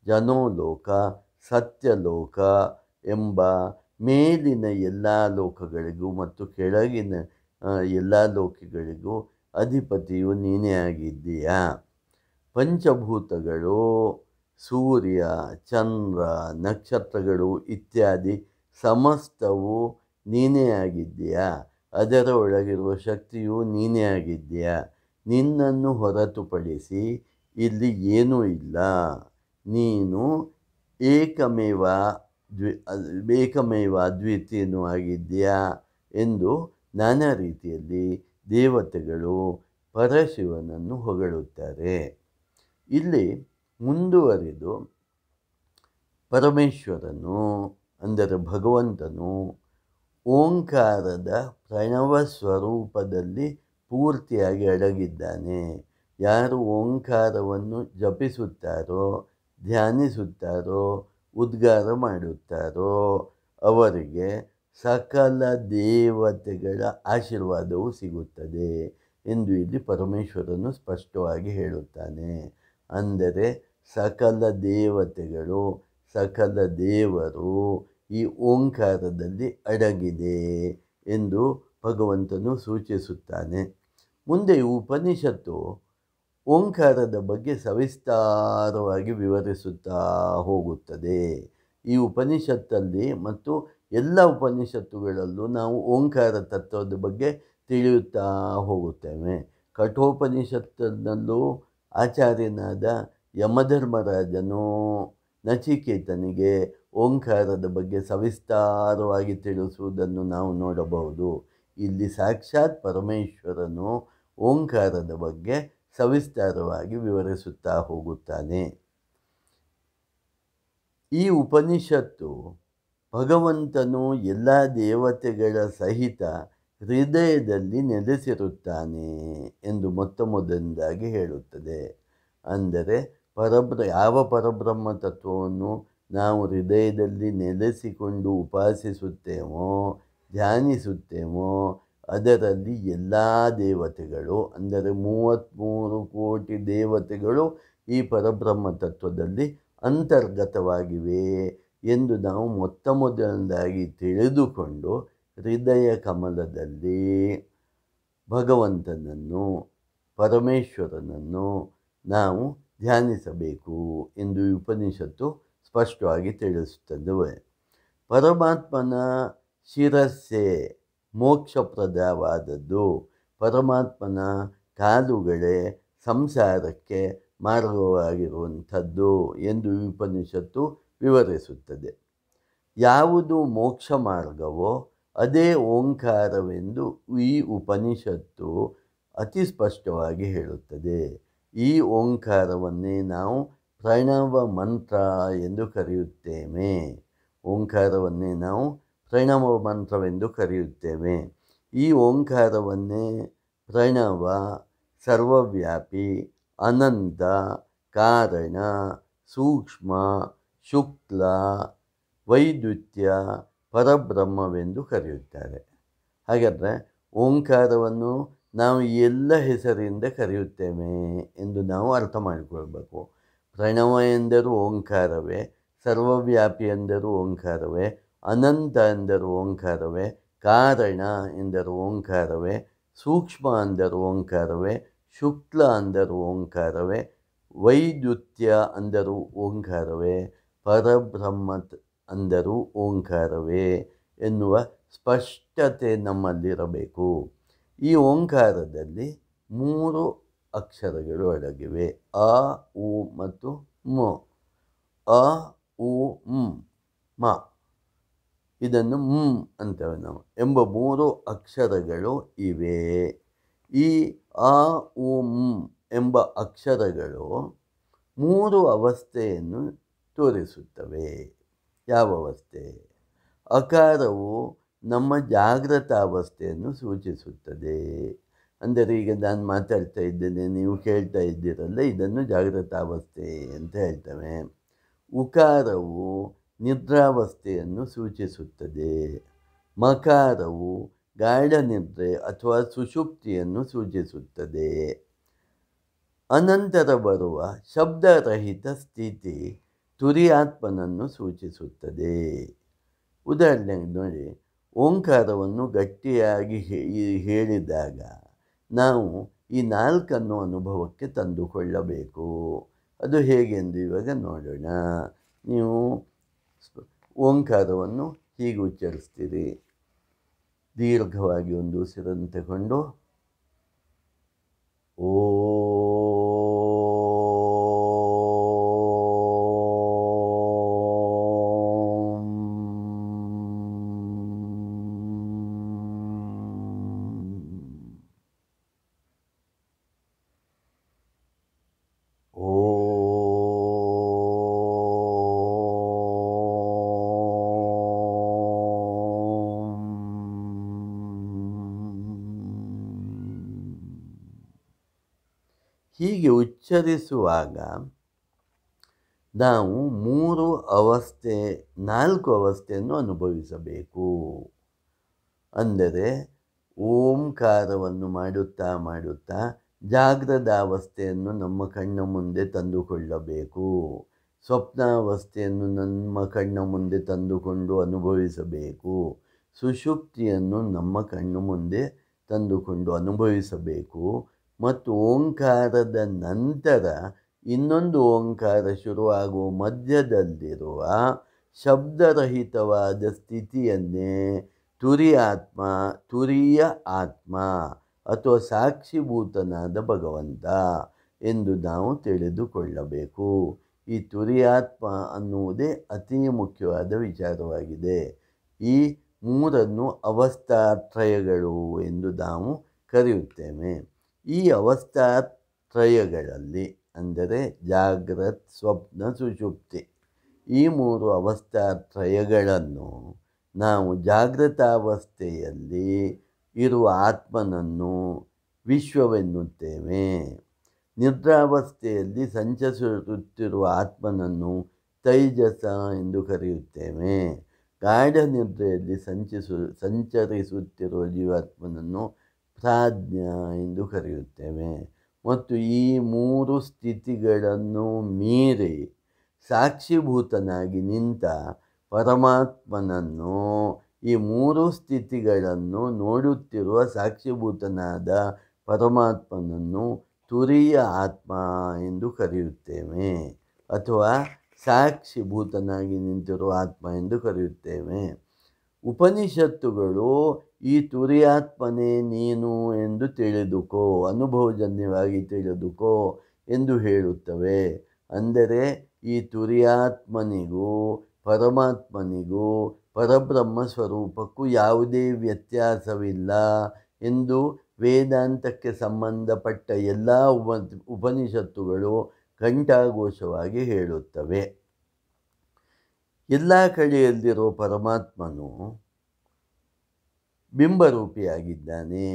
ಜನೋಲೋಕ, ಸತ್ಯಲೋಕ ಎಂಬ ಮೇಲಿನ ಎಲ್ಲ ಲೋಕಗಳಿಗೂ ಮತ್ತು ಕೆಳಗಿನ ಎಲ್ಲ ಲೋಕಗಳಿಗೂ ಅಧಿಪತಿಯು ನೀನೇ ಆಗಿದ್ದೀಯಾ. ಪಂಚಭೂತಗಳು, ಸೂರ್ಯ, ಚಂದ್ರ, ನಕ್ಷತ್ರಗಳು ಇತ್ಯಾದಿ ಸಮಸ್ತವು ನೀನೇ ಆಗಿದ್ದೀಯಾ. ಅದರ ಒಳಗಿರುವ ಶಕ್ತಿಯು ನೀನೇ ಆಗಿದ್ದೀಯಾ. ನಿನ್ನನ್ನು ಹೊರತುಪಡಿಸಿ ಇಲ್ಲಿ ಏನೂ ಇಲ್ಲ. ನೀನು ಏಕಮೇವ ಅದ್ವಿತೀಯನೂ ಆಗಿದ್ದೀಯಾ ಎಂದು ನಾನಾ ರೀತಿಯಲ್ಲಿ ದೇವತೆಗಳು ಪರಶಿವನನ್ನು ಹೊಗಳುತ್ತಾರೆ. ಇಲ್ಲಿ ಮುಂದುವರಿದು ಪರಮೇಶ್ವರನು ಅಂದರೆ ಭಗವಂತನು ಓಂಕಾರದ ಪ್ರಣವ ಸ್ವರೂಪದಲ್ಲಿ ಪೂರ್ತಿಯಾಗಿ ಅಡಗಿದ್ದಾನೆ. ಯಾರು ಓಂಕಾರವನ್ನು ಜಪಿಸುತ್ತಾರೋ, ಧ್ಯಾನಿಸುತ್ತಾರೋ, ಉದ್ಗಾರ ಮಾಡುತ್ತಾರೋ ಅವರಿಗೆ ಸಕಲ ದೇವತೆಗಳ ಆಶೀರ್ವಾದವು ಸಿಗುತ್ತದೆ ಎಂದು ಇಲ್ಲಿ ಪರಮೇಶ್ವರನು ಸ್ಪಷ್ಟವಾಗಿ ಹೇಳುತ್ತಾನೆ. ಅಂದರೆ ಸಕಲ ದೇವತೆಗಳು, ಸಕಲ ದೇವರು ಈ ಓಂಕಾರದಲ್ಲಿ ಅಡಗಿದೆ ಎಂದು ಭಗವಂತನು ಸೂಚಿಸುತ್ತಾನೆ. ಮುಂದೆ ಉಪನಿಷತ್ತು ಓಂಕಾರದ ಬಗ್ಗೆ ಸವಿಸ್ತಾರವಾಗಿ ವಿವರಿಸುತ್ತಾ ಹೋಗುತ್ತದೆ. ಈ ಉಪನಿಷತ್ತಲ್ಲಿ ಮತ್ತು ಎಲ್ಲ ಉಪನಿಷತ್ತುಗಳಲ್ಲೂ ನಾವು ಓಂಕಾರ ತತ್ವದ ಬಗ್ಗೆ ತಿಳಿಯುತ್ತಾ ಹೋಗುತ್ತೇವೆ. ಕಠೋಪನಿಷತ್ತಿನಲ್ಲೂ ಆಚಾರ್ಯನಾದ ಯಮಧರ್ಮರಾಜನು ನಚಿಕೇತನಿಗೆ ಓಂಕಾರದ ಬಗ್ಗೆ ಸವಿಸ್ತಾರವಾಗಿ ತಿಳಿಸುವುದನ್ನು ನಾವು ನೋಡಬಹುದು. ಇಲ್ಲಿ ಸಾಕ್ಷಾತ್ ಪರಮೇಶ್ವರನು ಓಂಕಾರದ ಬಗ್ಗೆ ಸವಿಸ್ತಾರವಾಗಿ ವಿವರಿಸುತ್ತಾ ಹೋಗುತ್ತಾನೆ. ಈ ಉಪನಿಷತ್ತು ಭಗವಂತನು ಎಲ್ಲ ದೇವತೆಗಳ ಸಹಿತ ಹೃದಯದಲ್ಲಿ ನೆಲೆಸಿರುತ್ತಾನೆ ಎಂದು ಮೊದಲನೇದಾಗಿ ಹೇಳುತ್ತದೆ. ಅಂದರೆ ಯಾವ ಪರಬ್ರಹ್ಮ ತತ್ವವನ್ನು ನಾವು ಹೃದಯದಲ್ಲಿ ನೆಲೆಸಿಕೊಂಡು ಉಪಾಸಿಸುತ್ತೇವೋ, ಧ್ಯಾನಿಸುತ್ತೇವೋ ಅದರಲ್ಲಿ ಎಲ್ಲ ದೇವತೆಗಳು ಅಂದರೆ 33 ಕೋಟಿ ದೇವತೆಗಳು ಈ ಪರಬ್ರಹ್ಮ ತತ್ವದಲ್ಲಿ ಅಂತರ್ಗತವಾಗಿವೆ ಎಂದು ನಾವು ಮೊದಲನೇದಾಗಿ ತಿಳಿದುಕೊಂಡು ಹೃದಯ ಕಮಲದಲ್ಲಿ ಭಗವಂತನನ್ನು, ಪರಮೇಶ್ವರನನ್ನು ನಾವು ಧ್ಯಾನಿಸಬೇಕು ಎಂದು ಉಪನಿಷತ್ತು ಸ್ಪಷ್ಟವಾಗಿ ತಿಳಿಸುತ್ತದೆ. ಪರಮಾತ್ಮನ ಶಿರಸ್ಸೇ ಮೋಕ್ಷಪ್ರದವಾದದ್ದು. ಪರಮಾತ್ಮನ ಕಾಲುಗಳೇ ಸಂಸಾರಕ್ಕೆ ಮಾರ್ಗವಾಗಿರುವಂಥದ್ದು ಎಂದು ಈ ಉಪನಿಷತ್ತು ವಿವರಿಸುತ್ತದೆ. ಯಾವುದು ಮೋಕ್ಷ ಮಾರ್ಗವೋ ಅದೇ ಓಂಕಾರವೆಂದು ಈ ಉಪನಿಷತ್ತು ಅತಿ ಸ್ಪಷ್ಟವಾಗಿ ಹೇಳುತ್ತದೆ. ಈ ಓಂಕಾರವನ್ನೇ ನಾವು ಪ್ರಣವ ಮಂತ್ರ ಎಂದು ಕರೆಯುತ್ತೇವೆ. ಓಂಕಾರವನ್ನೇ ನಾವು ಪ್ರಣವ ಮಂತ್ರವೆಂದು ಕರೆಯುತ್ತೇವೆ. ಈ ಓಂಕಾರವನ್ನೇ ಪ್ರಣವ, ಸರ್ವವ್ಯಾಪಿ, ಅನಂತ, ಕಾರಣ, ಸೂಕ್ಷ್ಮ, ಶುಕ್ಲ, ವೈದ್ಯುತ್ಯ, ಪರಬ್ರಹ್ಮವೆಂದು ಕರೆಯುತ್ತಾರೆ. ಹಾಗಾದರೆ ಓಂಕಾರವನ್ನು ನಾವು ಎಲ್ಲ ಹೆಸರಿಂದ ಕರೆಯುತ್ತೇವೆ ಎಂದು ನಾವು ಅರ್ಥ ಮಾಡಿಕೊಳ್ಬೇಕು. ಪ್ರಣವ ಎಂದರೂ ಓಂಕಾರವೇ, ಸರ್ವವ್ಯಾಪಿ ಎಂದರೂ ಓಂಕಾರವೇ, ಅನಂತ ಎಂದರೂ ಓಂಕಾರವೇ, ಕಾರಣ ಎಂದರೂ ಓಂಕಾರವೇ, ಸೂಕ್ಷ್ಮ ಅಂದರೂ ಓಂಕಾರವೇ, ಶುಕ್ಲ ಅಂದರೂ ಓಂಕಾರವೇ, ವೈದ್ಯುತ್ಯ ಅಂದರೂ ಓಂಕಾರವೇ, ಪರಬ್ರಹ್ಮ ಅಂದರೂ ಓಂಕಾರವೇ ಎನ್ನುವ ಸ್ಪಷ್ಟತೆ ನಮ್ಮಲ್ಲಿರಬೇಕು. ಈ ಓಂಕಾರದಲ್ಲಿ 3 ಅಕ್ಷರಗಳು ಅಡಗಿವೆ. ಅ, ಉ ಮತ್ತು ಮ. ಅ, ಉ, ಮ. ಇದನ್ನು ಅಂತೇವೆ ನಾವು ಎಂಬ 3 ಅಕ್ಷರಗಳು ಇವೆ. ಈ ಅ, ಉ, ಎಂಬ ಅಕ್ಷರಗಳು 3 ಅವಸ್ಥೆಯನ್ನು ತೋರಿಸುತ್ತವೆ. ಯಾವ ಅವಸ್ಥೆ? ಅಕಾರವು ನಮ್ಮ ಜಾಗೃತ ಅವಸ್ಥೆಯನ್ನು ಸೂಚಿಸುತ್ತದೆ. ಅಂದರೆ ಈಗ ನಾನು ಮಾತಾಡ್ತಾ ಇದ್ದೇನೆ, ನೀವು ಕೇಳ್ತಾ ಇದ್ದೀರಲ್ಲ, ಇದನ್ನು ಜಾಗೃತ ಅವಸ್ಥೆ ಅಂತ ಹೇಳ್ತೇವೆ. ಉಕಾರವು ನಿದ್ರಾವಸ್ಥೆಯನ್ನು ಸೂಚಿಸುತ್ತದೆ. ಮಕಾರವು ಗಾಢ ನಿದ್ರೆ ಅಥವಾ ಸುಷುಪ್ತಿಯನ್ನು ಸೂಚಿಸುತ್ತದೆ. ಅನಂತರ ಬರುವ ಶಬ್ದರಹಿತ ಸ್ಥಿತಿ ತುರಿಯಾತ್ಮನನ್ನು ಸೂಚಿಸುತ್ತದೆ. ಉದಾಹರಣೆಗೆ ನೋಡಿ, ಓಂಕಾರವನ್ನು ಗಟ್ಟಿಯಾಗಿ ಹೇಳಿದಾಗ ನಾವು ಈ 4 ಅನುಭವಕ್ಕೆ ತಂದುಕೊಳ್ಳಬೇಕು. ಅದು ಹೇಗೆಂದು ಇವಾಗ ನೋಡೋಣ. ನೀವು ಓಂಕಾರವನ್ನು ಹೀಗೆ ಉಚ್ಚರಿಸ್ತೀರಿ. ದೀರ್ಘವಾಗಿ ಒಂದು ಉಸಿರನ್ನು ತಗೊಂಡು ಓ ಹೀಗೆ ಉಚ್ಚರಿಸುವಾಗ ನಾವು 4 ಅವಸ್ಥೆಯನ್ನು ಅನುಭವಿಸಬೇಕು. ಅಂದರೆ ಓಂಕಾರವನ್ನು ಮಾಡುತ್ತಾ ಮಾಡುತ್ತಾ ಜಾಗೃತ ಅವಸ್ಥೆಯನ್ನು ನಮ್ಮ ಕಣ್ಣ ಮುಂದೆ ತಂದುಕೊಳ್ಳಬೇಕು. ಸ್ವಪ್ನಾವಸ್ಥೆಯನ್ನು ನಮ್ಮ ಕಣ್ಣ ಮುಂದೆ ತಂದುಕೊಂಡು ಅನುಭವಿಸಬೇಕು. ಸುಷುಪ್ತಿಯನ್ನು ನಮ್ಮ ಕಣ್ಣು ಮುಂದೆ ತಂದುಕೊಂಡು ಅನುಭವಿಸಬೇಕು. ಮತ್ತು ಓಂಕಾರದ ನಂತರ ಇನ್ನೊಂದು ಓಂಕಾರ ಶುರುವಾಗುವ ಮಧ್ಯದಲ್ಲಿರುವ ಶಬ್ದರಹಿತವಾದ ಸ್ಥಿತಿಯನ್ನೇ ತುರಿಯ ಆತ್ಮ ಅಥವಾ ಸಾಕ್ಷಿಭೂತನಾದ ಭಗವಂತ ಎಂದು ನಾವು ತಿಳಿದುಕೊಳ್ಳಬೇಕು. ಈ ತುರಿಯಾತ್ಮ ಅನ್ನುವುದೇ ಅತಿ ಮುಖ್ಯವಾದ ವಿಚಾರವಾಗಿದೆ. ಈ 3 ಅವಸ್ಥಾತ್ರಯಗಳು ಎಂದು ನಾವು ಕರೆಯುತ್ತೇವೆ. ಈ ಅವಸ್ಥಾತ್ರಯಗಳಲ್ಲಿ ಅಂದರೆ ಜಾಗ್ರತ್, ಸ್ವಪ್ನ, ಸುಷುಪ್ತಿ, ಈ 3 ಅವಸ್ಥಾತ್ರಯಗಳನ್ನು ನಾವು ಜಾಗೃತಾವಸ್ಥೆಯಲ್ಲಿ ಇರುವ ಆತ್ಮನನ್ನು ವಿಶ್ವವೆನ್ನುತ್ತೇವೆ. ನಿದ್ರಾವಸ್ಥೆಯಲ್ಲಿ ಸಂಚರಿಸುತ್ತಿರುವ ಆತ್ಮನನ್ನು ತೈಜಸ ಎಂದು ಕರೆಯುತ್ತೇವೆ. ಗಾಢ ನಿದ್ರೆಯಲ್ಲಿ ಸಂಚರಿಸುತ್ತಿರುವ ಜೀವಾತ್ಮನನ್ನು ಪ್ರಾಜ್ಞ ಎಂದು ಕರೆಯುತ್ತೇವೆ. ಮತ್ತು ಈ 3 ಸ್ಥಿತಿಗಳನ್ನು ಮೀರಿ ಸಾಕ್ಷಿಭೂತನಾಗಿ ನಿಂತ ಪರಮಾತ್ಮನನ್ನು, ಈ 3 ಸ್ಥಿತಿಗಳನ್ನು ನೋಡುತ್ತಿರುವ ಸಾಕ್ಷಿಭೂತನಾದ ಪರಮಾತ್ಮನನ್ನು ತುರಿಯ ಆತ್ಮ ಎಂದು ಕರೆಯುತ್ತೇವೆ. ಅಥವಾ ಸಾಕ್ಷಿಭೂತನಾಗಿ ನಿಂತಿರುವ ಆತ್ಮ ಎಂದು ಕರೆಯುತ್ತೇವೆ. ಉಪನಿಷತ್ತುಗಳು ಈ ತುರಿಯಾತ್ಮನೇ ನೀನು ಎಂದು ತಿಳಿದುಕೋ, ಅನುಭವಜನ್ಯವಾಗಿ ತಿಳಿದುಕೋ ಎಂದು ಹೇಳುತ್ತವೆ. ಅಂದರೆ ಈ ತುರಿಯಾತ್ಮನಿಗೂ ಪರಮಾತ್ಮನಿಗೂ ಪರಬ್ರಹ್ಮ ಸ್ವರೂಪಕ್ಕೂ ಯಾವುದೇ ವ್ಯತ್ಯಾಸವಿಲ್ಲ ಎಂದು ವೇದಾಂತಕ್ಕೆ ಸಂಬಂಧಪಟ್ಟ ಎಲ್ಲ ಉಪನಿಷತ್ತುಗಳು ಘಂಟಾಘೋಷವಾಗಿ ಹೇಳುತ್ತವೆ. ಎಲ್ಲ ಕಡೆಯಲ್ಲಿರೋ ಪರಮಾತ್ಮನು ಬಿಂಬರೂಪಿಯಾಗಿದ್ದಾನೆ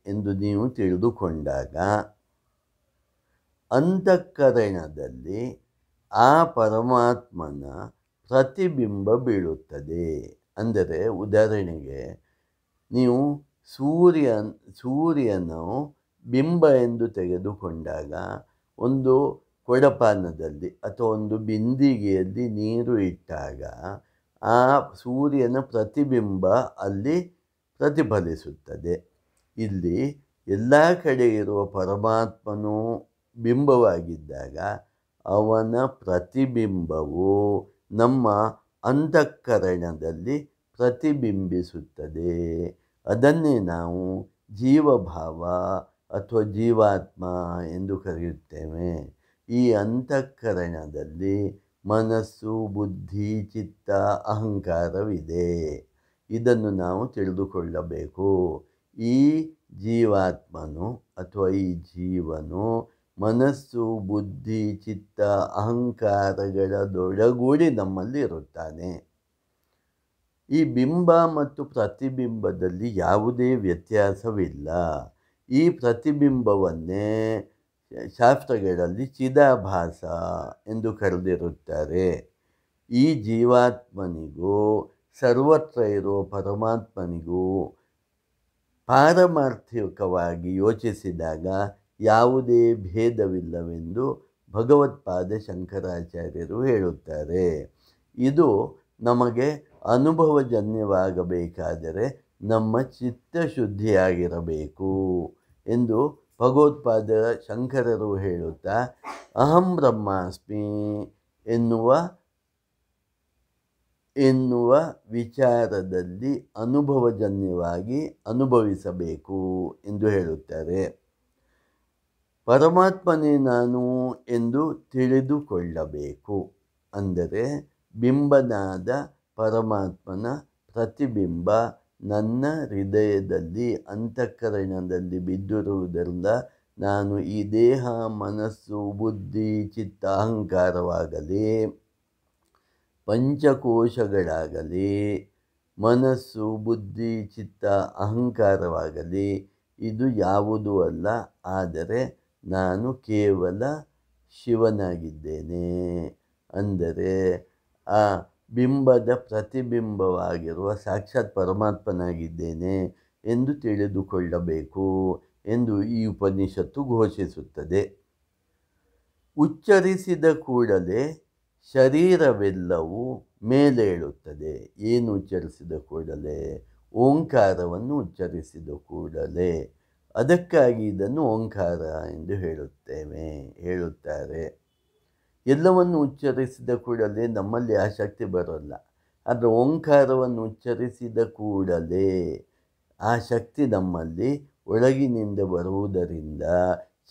ಎಂದು ನೀವು ತಿಳಿದುಕೊಂಡಾಗ ಅಂತಃಕರಣದಲ್ಲಿ ಆ ಪರಮಾತ್ಮನ ಪ್ರತಿಬಿಂಬ ಬೀಳುತ್ತದೆ. ಅಂದರೆ ಉದಾಹರಣೆಗೆ ನೀವು ಸೂರ್ಯನು ಬಿಂಬ ಎಂದು ತೆಗೆದುಕೊಂಡಾಗ ಒಂದು ಕೊಡಪಾನದಲ್ಲಿ ಅಥವಾ ಒಂದು ಬಿಂದಿಗೆಯಲ್ಲಿ ನೀರು ಇಟ್ಟಾಗ ಆ ಸೂರ್ಯನ ಪ್ರತಿಬಿಂಬ ಅಲ್ಲಿ ಪ್ರತಿಫಲಿಸುತ್ತದೆ. ಇಲ್ಲಿ ಎಲ್ಲ ಕಡೆ ಇರುವ ಪರಮಾತ್ಮನು ಬಿಂಬವಾಗಿದ್ದಾಗ ಅವನ ಪ್ರತಿಬಿಂಬವು ನಮ್ಮ ಅಂತಃಕರಣದಲ್ಲಿ ಪ್ರತಿಬಿಂಬಿಸುತ್ತದೆ. ಅದನ್ನೇ ನಾವು ಜೀವಭಾವ ಅಥವಾ ಜೀವಾತ್ಮ ಎಂದು ಕರೆಯುತ್ತೇವೆ. ಈ ಅಂತಃಕರಣದಲ್ಲಿ ಮನಸ್ಸು, ಬುದ್ಧಿ, ಚಿತ್ತ, ಅಹಂಕಾರವಿದೆ. ಇದನ್ನು ನಾವು ತಿಳಿದುಕೊಳ್ಳಬೇಕು. ಈ ಜೀವಾತ್ಮನು ಅಥವಾ ಈ ಜೀವನು ಮನಸ್ಸು, ಬುದ್ಧಿ, ಚಿತ್ತ, ಅಹಂಕಾರಗಳೊಡಗೂಡಿ ನಮ್ಮಲ್ಲಿ ಇರುತ್ತಾನೆ. ಈ ಬಿಂಬ ಮತ್ತು ಪ್ರತಿಬಿಂಬದಲ್ಲಿ ಯಾವುದೇ ವ್ಯತ್ಯಾಸವಿಲ್ಲ. ಈ ಪ್ರತಿಬಿಂಬವನ್ನೇ ಶಾಸ್ತ್ರಗಳಲ್ಲಿ ಚಿದಾಭಾಸ ಎಂದು ಕರೆದಿರುತ್ತಾರೆ. ಈ ಜೀವಾತ್ಮನಿಗೂ ಸರ್ವತ್ರ ಇರುವ ಪರಮಾತ್ಮನಿಗೂ ಪಾರಮಾರ್ಥಿಕವಾಗಿ ಯೋಚಿಸಿದಾಗ ಯಾವುದೇ ಭೇದವಿಲ್ಲವೆಂದು ಭಗವತ್ಪಾದ ಶಂಕರಾಚಾರ್ಯರು ಹೇಳುತ್ತಾರೆ. ಇದು ನಮಗೆ ಅನುಭವಜನ್ಯವಾಗಬೇಕಾದರೆ ನಮ್ಮ ಚಿತ್ತಶುದ್ಧಿಯಾಗಿರಬೇಕು ಎಂದು ಭಗವತ್ಪಾದ ಶಂಕರರು ಹೇಳುತ್ತಾ ಅಹಂ ಬ್ರಹ್ಮಾಸ್ಮಿ ಎನ್ನುವ ವಿಚಾರದಲ್ಲಿ ಅನುಭವಜನ್ಯವಾಗಿ ಅನುಭವಿಸಬೇಕು ಎಂದು ಹೇಳುತ್ತಾರೆ. ಪರಮಾತ್ಮನೇ ನಾನು ಎಂದು ತಿಳಿದುಕೊಳ್ಳಬೇಕು. ಅಂದರೆ ಬಿಂಬನಾದ ಪರಮಾತ್ಮನ ಪ್ರತಿಬಿಂಬ ನನ್ನ ಹೃದಯದಲ್ಲಿ ಅಂತಃಕರಣದಲ್ಲಿ ಬಿದ್ದಿರುವುದರಿಂದ ನಾನು ಈ ದೇಹ, ಮನಸ್ಸು, ಬುದ್ಧಿ, ಚಿತ್ತ, ಅಹಂಕಾರವಾಗಲಿ, ಪಂಚಕೋಶಗಳಾಗಲಿ, ಮನಸ್ಸು, ಬುದ್ಧಿ, ಚಿತ್ತ, ಅಹಂಕಾರವಾಗಲಿ ಇದು ಯಾವುದೂ ಅಲ್ಲ. ಆದರೆ ನಾನು ಕೇವಲ ಶಿವನಾಗಿದ್ದೇನೆ. ಅಂದರೆ ಆ ಬಿಂಬದ ಪ್ರತಿಬಿಂಬವಾಗಿರುವ ಸಾಕ್ಷಾತ್ ಪರಮಾತ್ಮನಾಗಿದ್ದೇನೆ ಎಂದು ತಿಳಿದುಕೊಳ್ಳಬೇಕು ಎಂದು ಈ ಉಪನಿಷತ್ತು ಘೋಷಿಸುತ್ತದೆ. ಉಚ್ಚರಿಸಿದ ಕೂಡಲೇ ಶರೀರವೆಲ್ಲವೂ ಮೇಲೇಳುತ್ತದೆ. ಏನು ಉಚ್ಚರಿಸಿದ ಕೂಡಲೇ? ಓಂಕಾರವನ್ನು ಉಚ್ಚರಿಸಿದ ಕೂಡಲೇ. ಅದಕ್ಕಾಗಿ ಇದನ್ನು ಓಂಕಾರ ಎಂದು ಹೇಳುತ್ತಾರೆ. ಎಲ್ಲವನ್ನು ಉಚ್ಚರಿಸಿದ ಕೂಡಲೇ ನಮ್ಮಲ್ಲಿ ಆ ಶಕ್ತಿ ಬರೋಲ್ಲ. ಆದರೆ ಓಂಕಾರವನ್ನು ಉಚ್ಚರಿಸಿದ ಕೂಡಲೇ ಆ ಶಕ್ತಿ ನಮ್ಮಲ್ಲಿ ಒಳಗಿನಿಂದ ಬರುವುದರಿಂದ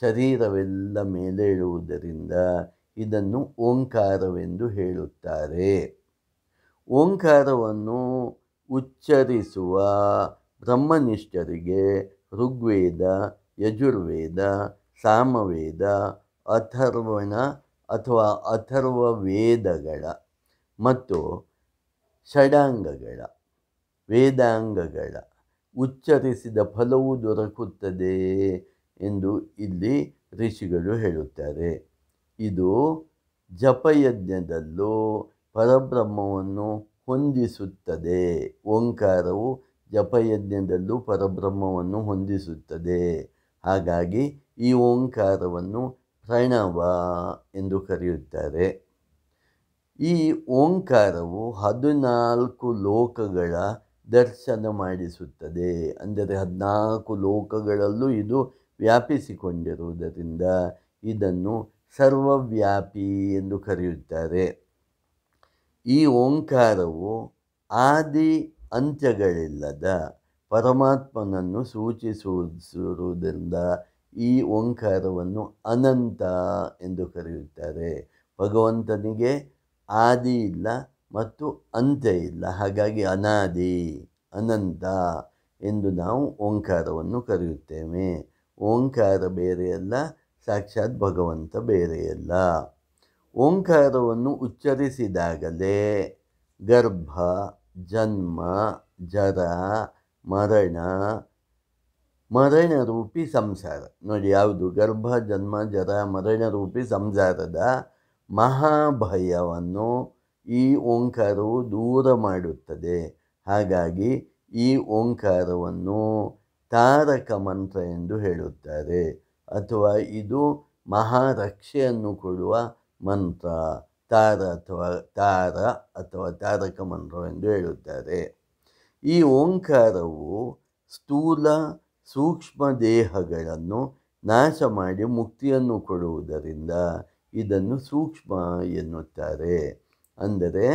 ಶರೀರವೆಲ್ಲ ಮೇಲೇಳುವುದರಿಂದ ಇದನ್ನು ಓಂಕಾರವೆಂದು ಹೇಳುತ್ತಾರೆ. ಓಂಕಾರವನ್ನು ಉಚ್ಚರಿಸುವ ಬ್ರಹ್ಮನಿಷ್ಠರಿಗೆ ಋಗ್ವೇದ, ಯಜುರ್ವೇದ, ಸಾಮವೇದ, ಅಥರ್ವಣ ಅಥವಾ ಅಥರ್ವ ವೇದಗಳ ಮತ್ತು ಷಡಾಂಗಗಳ ವೇದಾಂಗಗಳ ಉಚ್ಚರಿಸಿದ ಫಲವು ದೊರಕುತ್ತದೆ ಎಂದು ಇಲ್ಲಿ ಋಷಿಗಳು ಹೇಳುತ್ತಾರೆ. ಇದು ಜಪಯಜ್ಞದಲ್ಲೂ ಪರಬ್ರಹ್ಮವನ್ನು ಹೊಂದಿಸುತ್ತದೆ. ಓಂಕಾರವು ಜಪಯಜ್ಞದಲ್ಲೂ ಪರಬ್ರಹ್ಮವನ್ನು ಹೊಂದಿಸುತ್ತದೆ. ಹಾಗಾಗಿ ಈ ಓಂಕಾರವನ್ನು ಪ್ರಣವ ಎಂದು ಕರೆಯುತ್ತಾರೆ. ಈ ಓಂಕಾರವು 14 ಲೋಕಗಳ ದರ್ಶನ ಮಾಡಿಸುತ್ತದೆ. ಅಂದರೆ 14 ಲೋಕಗಳಲ್ಲೂ ಇದು ವ್ಯಾಪಿಸಿಕೊಂಡಿರುವುದರಿಂದ ಇದನ್ನು ಸರ್ವವ್ಯಾಪಿ ಎಂದು ಕರೆಯುತ್ತಾರೆ. ಈ ಓಂಕಾರವು ಆದಿ ಅಂತ್ಯಗಳಿಲ್ಲದ ಪರಮಾತ್ಮನನ್ನು ಸೂಚಿಸುವುದರಿಂದ ಈ ಓಂಕಾರವನ್ನು ಅನಂತ ಎಂದು ಕರೆಯುತ್ತಾರೆ. ಭಗವಂತನಿಗೆ ಆದಿ ಇಲ್ಲ ಮತ್ತು ಅಂತ್ಯ ಇಲ್ಲ, ಹಾಗಾಗಿ ಅನಾದಿ ಅನಂತ ಎಂದು ನಾವು ಓಂಕಾರವನ್ನು ಕರೆಯುತ್ತೇವೆ. ಓಂಕಾರ ಬೇರೆಯಲ್ಲ, ಸಾಕ್ಷಾತ್ ಭಗವಂತ ಬೇರೆಯಲ್ಲ. ಓಂಕಾರವನ್ನು ಉಚ್ಚರಿಸಿದಾಗಲೇ ಗರ್ಭ, ಜನ್ಮ, ಜರ, ಮರಣರೂಪಿ ಸಂಸಾರ, ನೋಡಿ ಯಾವುದು ಗರ್ಭ, ಜನ್ಮ, ಜರ, ಮರಣರೂಪಿ ಸಂಸಾರದ ಮಹಾಭಯವನ್ನು ಈ ಓಂಕಾರವು ದೂರ ಮಾಡುತ್ತದೆ. ಹಾಗಾಗಿ ಈ ಓಂಕಾರವನ್ನು ತಾರಕ ಮಂತ್ರ ಎಂದು ಹೇಳುತ್ತಾರೆ, ಅಥವಾ ಇದು ಮಹಾರಕ್ಷೆಯನ್ನು ಕೊಡುವ ಮಂತ್ರ, ತಾರ ಅಥವಾ ತಾರಕ ಮಂತ್ರವೆಂದು ಹೇಳುತ್ತಾರೆ. ಈ ಓಂಕಾರವು ಸ್ಥೂಲ ಸೂಕ್ಷ್ಮ ದೇಹಗಳನ್ನು ನಾಶ ಮಾಡಿ ಮುಕ್ತಿಯನ್ನು ಕೊಡುವುದರಿಂದ ಇದನ್ನು ಸೂಕ್ಷ್ಮ ಎನ್ನುತ್ತಾರೆ. ಅಂದರೆ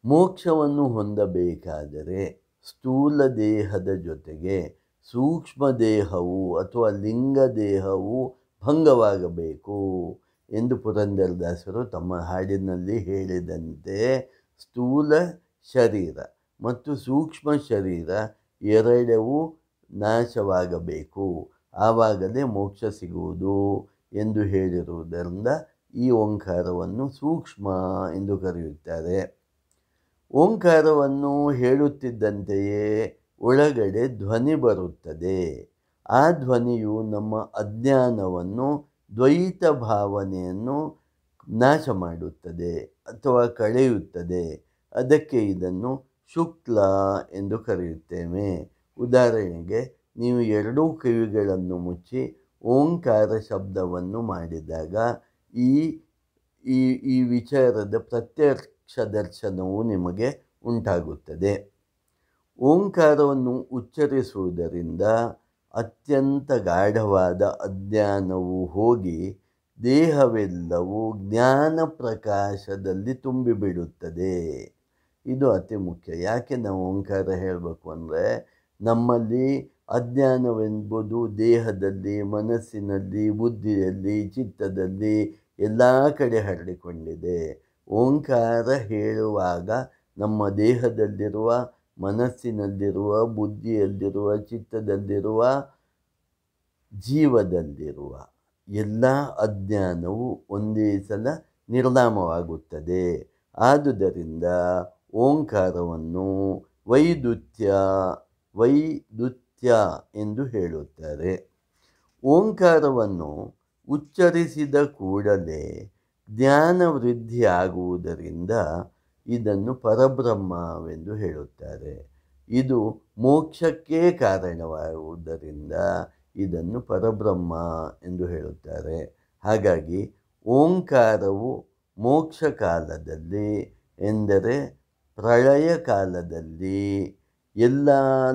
ಮೋಕ್ಷವನ್ನು ಹೊಂದಬೇಕಾದರೆ ಸ್ಥೂಲ ದೇಹದ ಜೊತೆಗೆ ಸೂಕ್ಷ್ಮ ದೇಹವು ಅಥವಾ ಲಿಂಗ ದೇಹವು ಭಂಗವಾಗಬೇಕು ಎಂದು ಪುರಂದರದಾಸರು ತಮ್ಮ ಹಾಡಿನಲ್ಲಿ ಹೇಳಿದಂತೆ ಸ್ಥೂಲ ಶರೀರ ಮತ್ತು ಸೂಕ್ಷ್ಮ ಶರೀರ ಎರಡೂ ನಾಶವಾಗಬೇಕು, ಆವಾಗಲೇ ಮೋಕ್ಷ ಸಿಗುವುದು ಎಂದು ಹೇಳಿರುವುದರಿಂದ ಈ ಓಂಕಾರವನ್ನು ಸೂಕ್ಷ್ಮ ಎಂದು ಕರೆಯುತ್ತಾರೆ. ಓಂಕಾರವನ್ನು ಹೇಳುತ್ತಿದ್ದಂತೆಯೇ ಒಳಗಡೆ ಧ್ವನಿ ಬರುತ್ತದೆ. ಆ ಧ್ವನಿಯು ನಮ್ಮ ಅಜ್ಞಾನವನ್ನು, ದ್ವೈತ ಭಾವನೆಯನ್ನು ನಾಶ ಮಾಡುತ್ತದೆ ಅಥವಾ ಕಳೆಯುತ್ತದೆ. ಅದಕ್ಕೆ ಇದನ್ನು ಶುಕ್ಲ ಎಂದು ಕರೆಯುತ್ತೇವೆ. ಉದಾಹರಣೆಗೆ, ನೀವು ಎರಡೂ ಕಿವಿಗಳನ್ನು ಮುಚ್ಚಿ ಓಂಕಾರ ಶಬ್ದವನ್ನು ಮಾಡಿದಾಗ ಈ ವಿಚಾರದ ಪ್ರತ್ಯಕ್ಷ ದರ್ಶನವು ನಿಮಗೆ ಉಂಟಾಗುತ್ತದೆ. ಓಂಕಾರವನ್ನು ಉಚ್ಚರಿಸುವುದರಿಂದ ಅತ್ಯಂತ ಗಾಢವಾದ ಅಜ್ಞಾನವು ಹೋಗಿ ದೇಹವೆಲ್ಲವೂ ಜ್ಞಾನ ಪ್ರಕಾಶದಲ್ಲಿ ತುಂಬಿಬಿಡುತ್ತದೆ. ಇದು ಅತಿ ಮುಖ್ಯ. ಯಾಕೆ ನಾವು ಓಂಕಾರ ಹೇಳಬೇಕು ಅಂದರೆ, ನಮ್ಮಲ್ಲಿ ಅಜ್ಞಾನವೆಂಬುದು ದೇಹದಲ್ಲಿ, ಮನಸ್ಸಿನಲ್ಲಿ, ಬುದ್ಧಿಯಲ್ಲಿ, ಚಿತ್ತದಲ್ಲಿ ಎಲ್ಲ ಕಡೆ ಹರಡಿಕೊಂಡಿದೆ. ಓಂಕಾರ ಹೇಳುವಾಗ ನಮ್ಮ ದೇಹದಲ್ಲಿರುವ, ಮನಸ್ಸಿನಲ್ಲಿರುವ, ಬುದ್ಧಿಯಲ್ಲಿರುವ, ಚಿತ್ತದಲ್ಲಿರುವ, ಜೀವದಲ್ಲಿರುವ ಎಲ್ಲ ಅಜ್ಞಾನವು ಒಂದೇ ಸಲ ನಿರ್ನಾಮವಾಗುತ್ತದೆ. ಆದುದರಿಂದ ಓಂಕಾರವನ್ನು ವೈದುತ್ಯ ಎಂದು ಹೇಳುತ್ತಾರೆ. ಓಂಕಾರವನ್ನು ಉಚ್ಚರಿಸಿದ ಕೂಡಲೇ ಜ್ಞಾನ ವೃದ್ಧಿಯಾಗುವುದರಿಂದ ಇದನ್ನು ಪರಬ್ರಹ್ಮವೆಂದು ಹೇಳುತ್ತಾರೆ. ಇದು ಮೋಕ್ಷಕ್ಕೆ ಕಾರಣವಾಗುವುದರಿಂದ ಇದನ್ನು ಪರಬ್ರಹ್ಮ ಎಂದು ಹೇಳುತ್ತಾರೆ. ಹಾಗಾಗಿ ಓಂಕಾರವು ಮೋಕ್ಷ ಕಾಲದಲ್ಲಿ, ಎಂದರೆ ಪ್ರಳಯ ಕಾಲದಲ್ಲಿ, ಎಲ್ಲ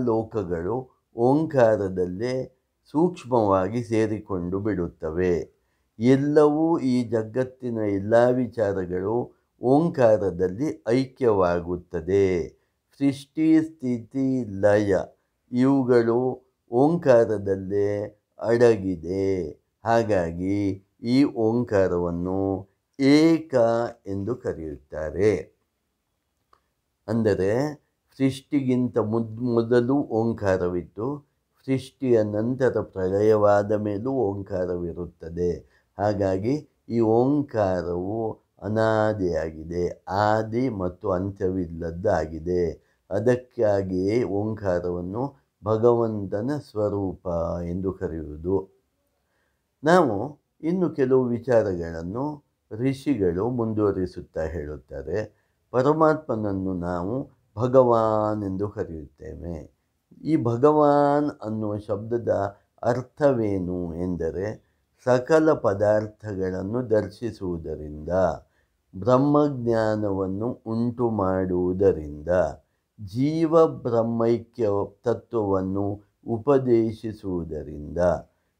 ಲೋಕಗಳು ಓಂಕಾರದಲ್ಲೇ ಸೂಕ್ಷ್ಮವಾಗಿ ಸೇರಿಕೊಂಡು ಬಿಡುತ್ತವೆ. ಎಲ್ಲವೂ, ಈ ಜಗತ್ತಿನ ಎಲ್ಲ ವಿಚಾರಗಳು ಓಂಕಾರದಲ್ಲಿ ಐಕ್ಯವಾಗುತ್ತದೆ. ಸೃಷ್ಟಿ, ಸ್ಥಿತಿ, ಲಯ ಇವುಗಳು ಓಂಕಾರದಲ್ಲೇ ಅಡಗಿದೆ. ಹಾಗಾಗಿ ಈ ಓಂಕಾರವನ್ನು ಏಕ ಎಂದು ಕರೆಯುತ್ತಾರೆ. ಅಂದರೆ ಸೃಷ್ಟಿಗಿಂತ ಮೊದಲು ಓಂಕಾರವಿತ್ತು, ಸೃಷ್ಟಿಯ ನಂತರ ಪ್ರಳಯವಾದ ಮೇಲೂ ಓಂಕಾರವಿರುತ್ತದೆ. ಹಾಗಾಗಿ ಈ ಓಂಕಾರವು ಅನಾದಿಯಾಗಿದೆ, ಆದಿ ಮತ್ತು ಅಂತ್ಯವಿಲ್ಲದ್ದಾಗಿದೆ. ಅದಕ್ಕಾಗಿಯೇ ಓಂಕಾರವನ್ನು ಭಗವಂತನ ಸ್ವರೂಪ ಎಂದು ಕರೆಯುವುದು. ನಾವು ಇನ್ನು ಕೆಲವು ವಿಚಾರಗಳನ್ನು ಋಷಿಗಳು ಮುಂದುವರಿಸುತ್ತಾ ಹೇಳುತ್ತಾರೆ. ಪರಮಾತ್ಮನನ್ನು ನಾವು ಭಗವಾನ್ ಎಂದು ಕರೆಯುತ್ತೇವೆ. ಈ ಭಗವಾನ್ ಅನ್ನುವ ಶಬ್ದದ ಅರ್ಥವೇನು ಎಂದರೆ, ಸಕಲ ಪದಾರ್ಥಗಳನ್ನು ದರ್ಶಿಸುವುದರಿಂದ, ಬ್ರಹ್ಮಜ್ಞಾನವನ್ನು ಉಂಟು ಮಾಡುವುದರಿಂದ, ಜೀವ ಬ್ರಹ್ಮೈಕ್ಯ ತತ್ವವನ್ನು ಉಪದೇಶಿಸುವುದರಿಂದ,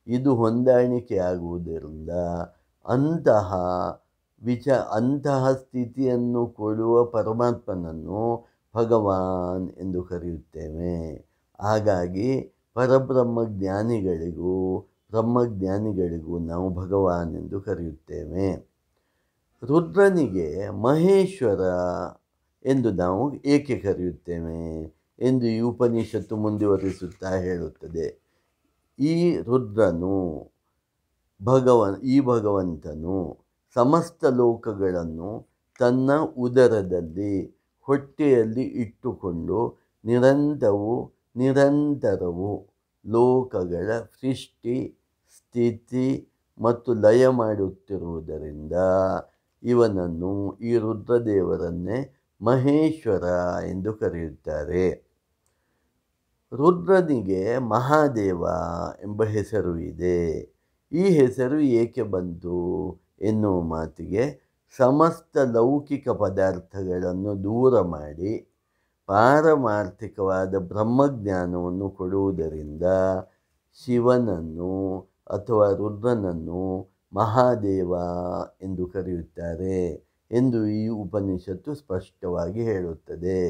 ಇದು ಹೊಂದಾಣಿಕೆಯಾಗುವುದರಿಂದ ಅಂತಹ ಸ್ಥಿತಿಯನ್ನು ಕೊಡುವ ಪರಮಾತ್ಮನನ್ನು ಭಗವಾನ್ ಎಂದು ಕರೆಯುತ್ತೇವೆ. ಹಾಗಾಗಿ ಬ್ರಹ್ಮಜ್ಞಾನಿಗಳಿಗೂ ನಾವು ಭಗವಾನ್ ಎಂದು ಕರೆಯುತ್ತೇವೆ. ರುದ್ರನಿಗೆ ಮಹೇಶ್ವರ ಎಂದು ನಾವು ಏಕೆ ಕರೆಯುತ್ತೇವೆ ಎಂದು ಈ ಉಪನಿಷತ್ತು ಮುಂದುವರಿಸುತ್ತಾ ಹೇಳುತ್ತದೆ. ಈ ರುದ್ರನು ಭಗವಂತನು ಸಮಸ್ತ ಲೋಕಗಳನ್ನು ತನ್ನ ಉದರದಲ್ಲಿ ಹೊಟ್ಟೆಯಲ್ಲಿ ಇಟ್ಟುಕೊಂಡು ನಿರಂತರವು ಲೋಕಗಳ ಸೃಷ್ಟಿ, ಸ್ಥಿತಿ ಮತ್ತು ಲಯ ಮಾಡುತ್ತಿರುವುದರಿಂದ ಇವನನ್ನು, ಈ ರುದ್ರದೇವರನ್ನೇ ಮಹೇಶ್ವರ ಎಂದು ಕರೆಯುತ್ತಾರೆ. ರುದ್ರನಿಗೆ ಮಹಾದೇವ ಎಂಬ ಹೆಸರು ಇದೆ. ಈ ಹೆಸರು ಏಕೆ ಬಂತು ಎನ್ನುವ ಮಾತಿಗೆ, ಸಮಸ್ತ ಲೌಕಿಕ ಪದಾರ್ಥಗಳನ್ನು ದೂರ ಮಾಡಿ ಪಾರಮಾರ್ಥಿಕವಾದ ಬ್ರಹ್ಮಜ್ಞಾನವನ್ನು ಕೊಡುವುದರಿಂದ ಶಿವನನ್ನು ಅಥವಾ ರುದ್ರನನ್ನು ಮಹಾದೇವ ಎಂದು ಕರೆಯುತ್ತಾರೆ ಎಂದು ಈ ಉಪನಿಷತ್ತು ಸ್ಪಷ್ಟವಾಗಿ ಹೇಳುತ್ತದೆ.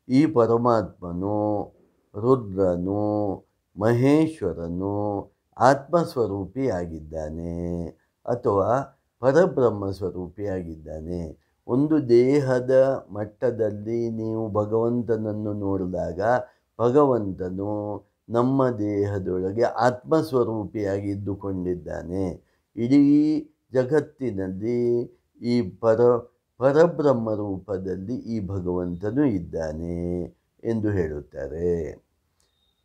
ಈ ಪರಮಾತ್ಮನು, ರುದ್ರನು, ಮಹೇಶ್ವರನು ಆತ್ಮಸ್ವರೂಪಿಯಾಗಿದ್ದಾನೆ ಅಥವಾ ಪರಬ್ರಹ್ಮ ಸ್ವರೂಪಿಯಾಗಿದ್ದಾನೆ. ಒಂದು ದೇಹದ ಮಟ್ಟದಲ್ಲಿ ನೀವು ಭಗವಂತನನ್ನು ನೋಡಿದಾಗ ಭಗವಂತನು ನಮ್ಮ ದೇಹದೊಳಗೆ ಆತ್ಮಸ್ವರೂಪಿಯಾಗಿ ಇದ್ದುಕೊಂಡಿದ್ದಾನೆ. ಇಡೀ ಜಗತ್ತಿನಲ್ಲಿ ಈ ಪರಬ್ರಹ್ಮ ರೂಪದಲ್ಲಿ ಈ ಭಗವಂತನು ಇದ್ದಾನೆ ಎಂದು ಹೇಳುತ್ತಾರೆ.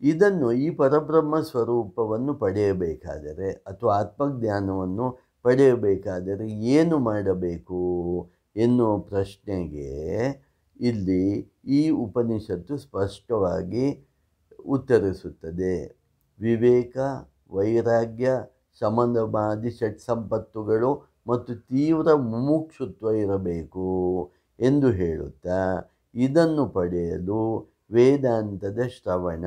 ಈ ಪರಬ್ರಹ್ಮ ಸ್ವರೂಪವನ್ನು ಪಡೆಯಬೇಕಾದರೆ ಅಥವಾ ಆತ್ಮಜ್ಞಾನವನ್ನು ಪಡೆಯಬೇಕಾದರೆ ಏನು ಮಾಡಬೇಕು ಎನ್ನುವ ಪ್ರಶ್ನೆಗೆ ಇಲ್ಲಿ ಈ ಉಪನಿಷತ್ತು ಸ್ಪಷ್ಟವಾಗಿ ಉತ್ತರಿಸುತ್ತದೆ. ವಿವೇಕ, ವೈರಾಗ್ಯ, ಶಮದಮಾದಿ ಷಟ್ಸಂಪತ್ತುಗಳು ಮತ್ತು ತೀವ್ರ ಮುಮುಕ್ಷುತ್ವ ಇರಬೇಕು ಎಂದು ಹೇಳುತ್ತಾ, ಇದನ್ನು ಪಡೆಯಲು ವೇದಾಂತದ ಶ್ರವಣ,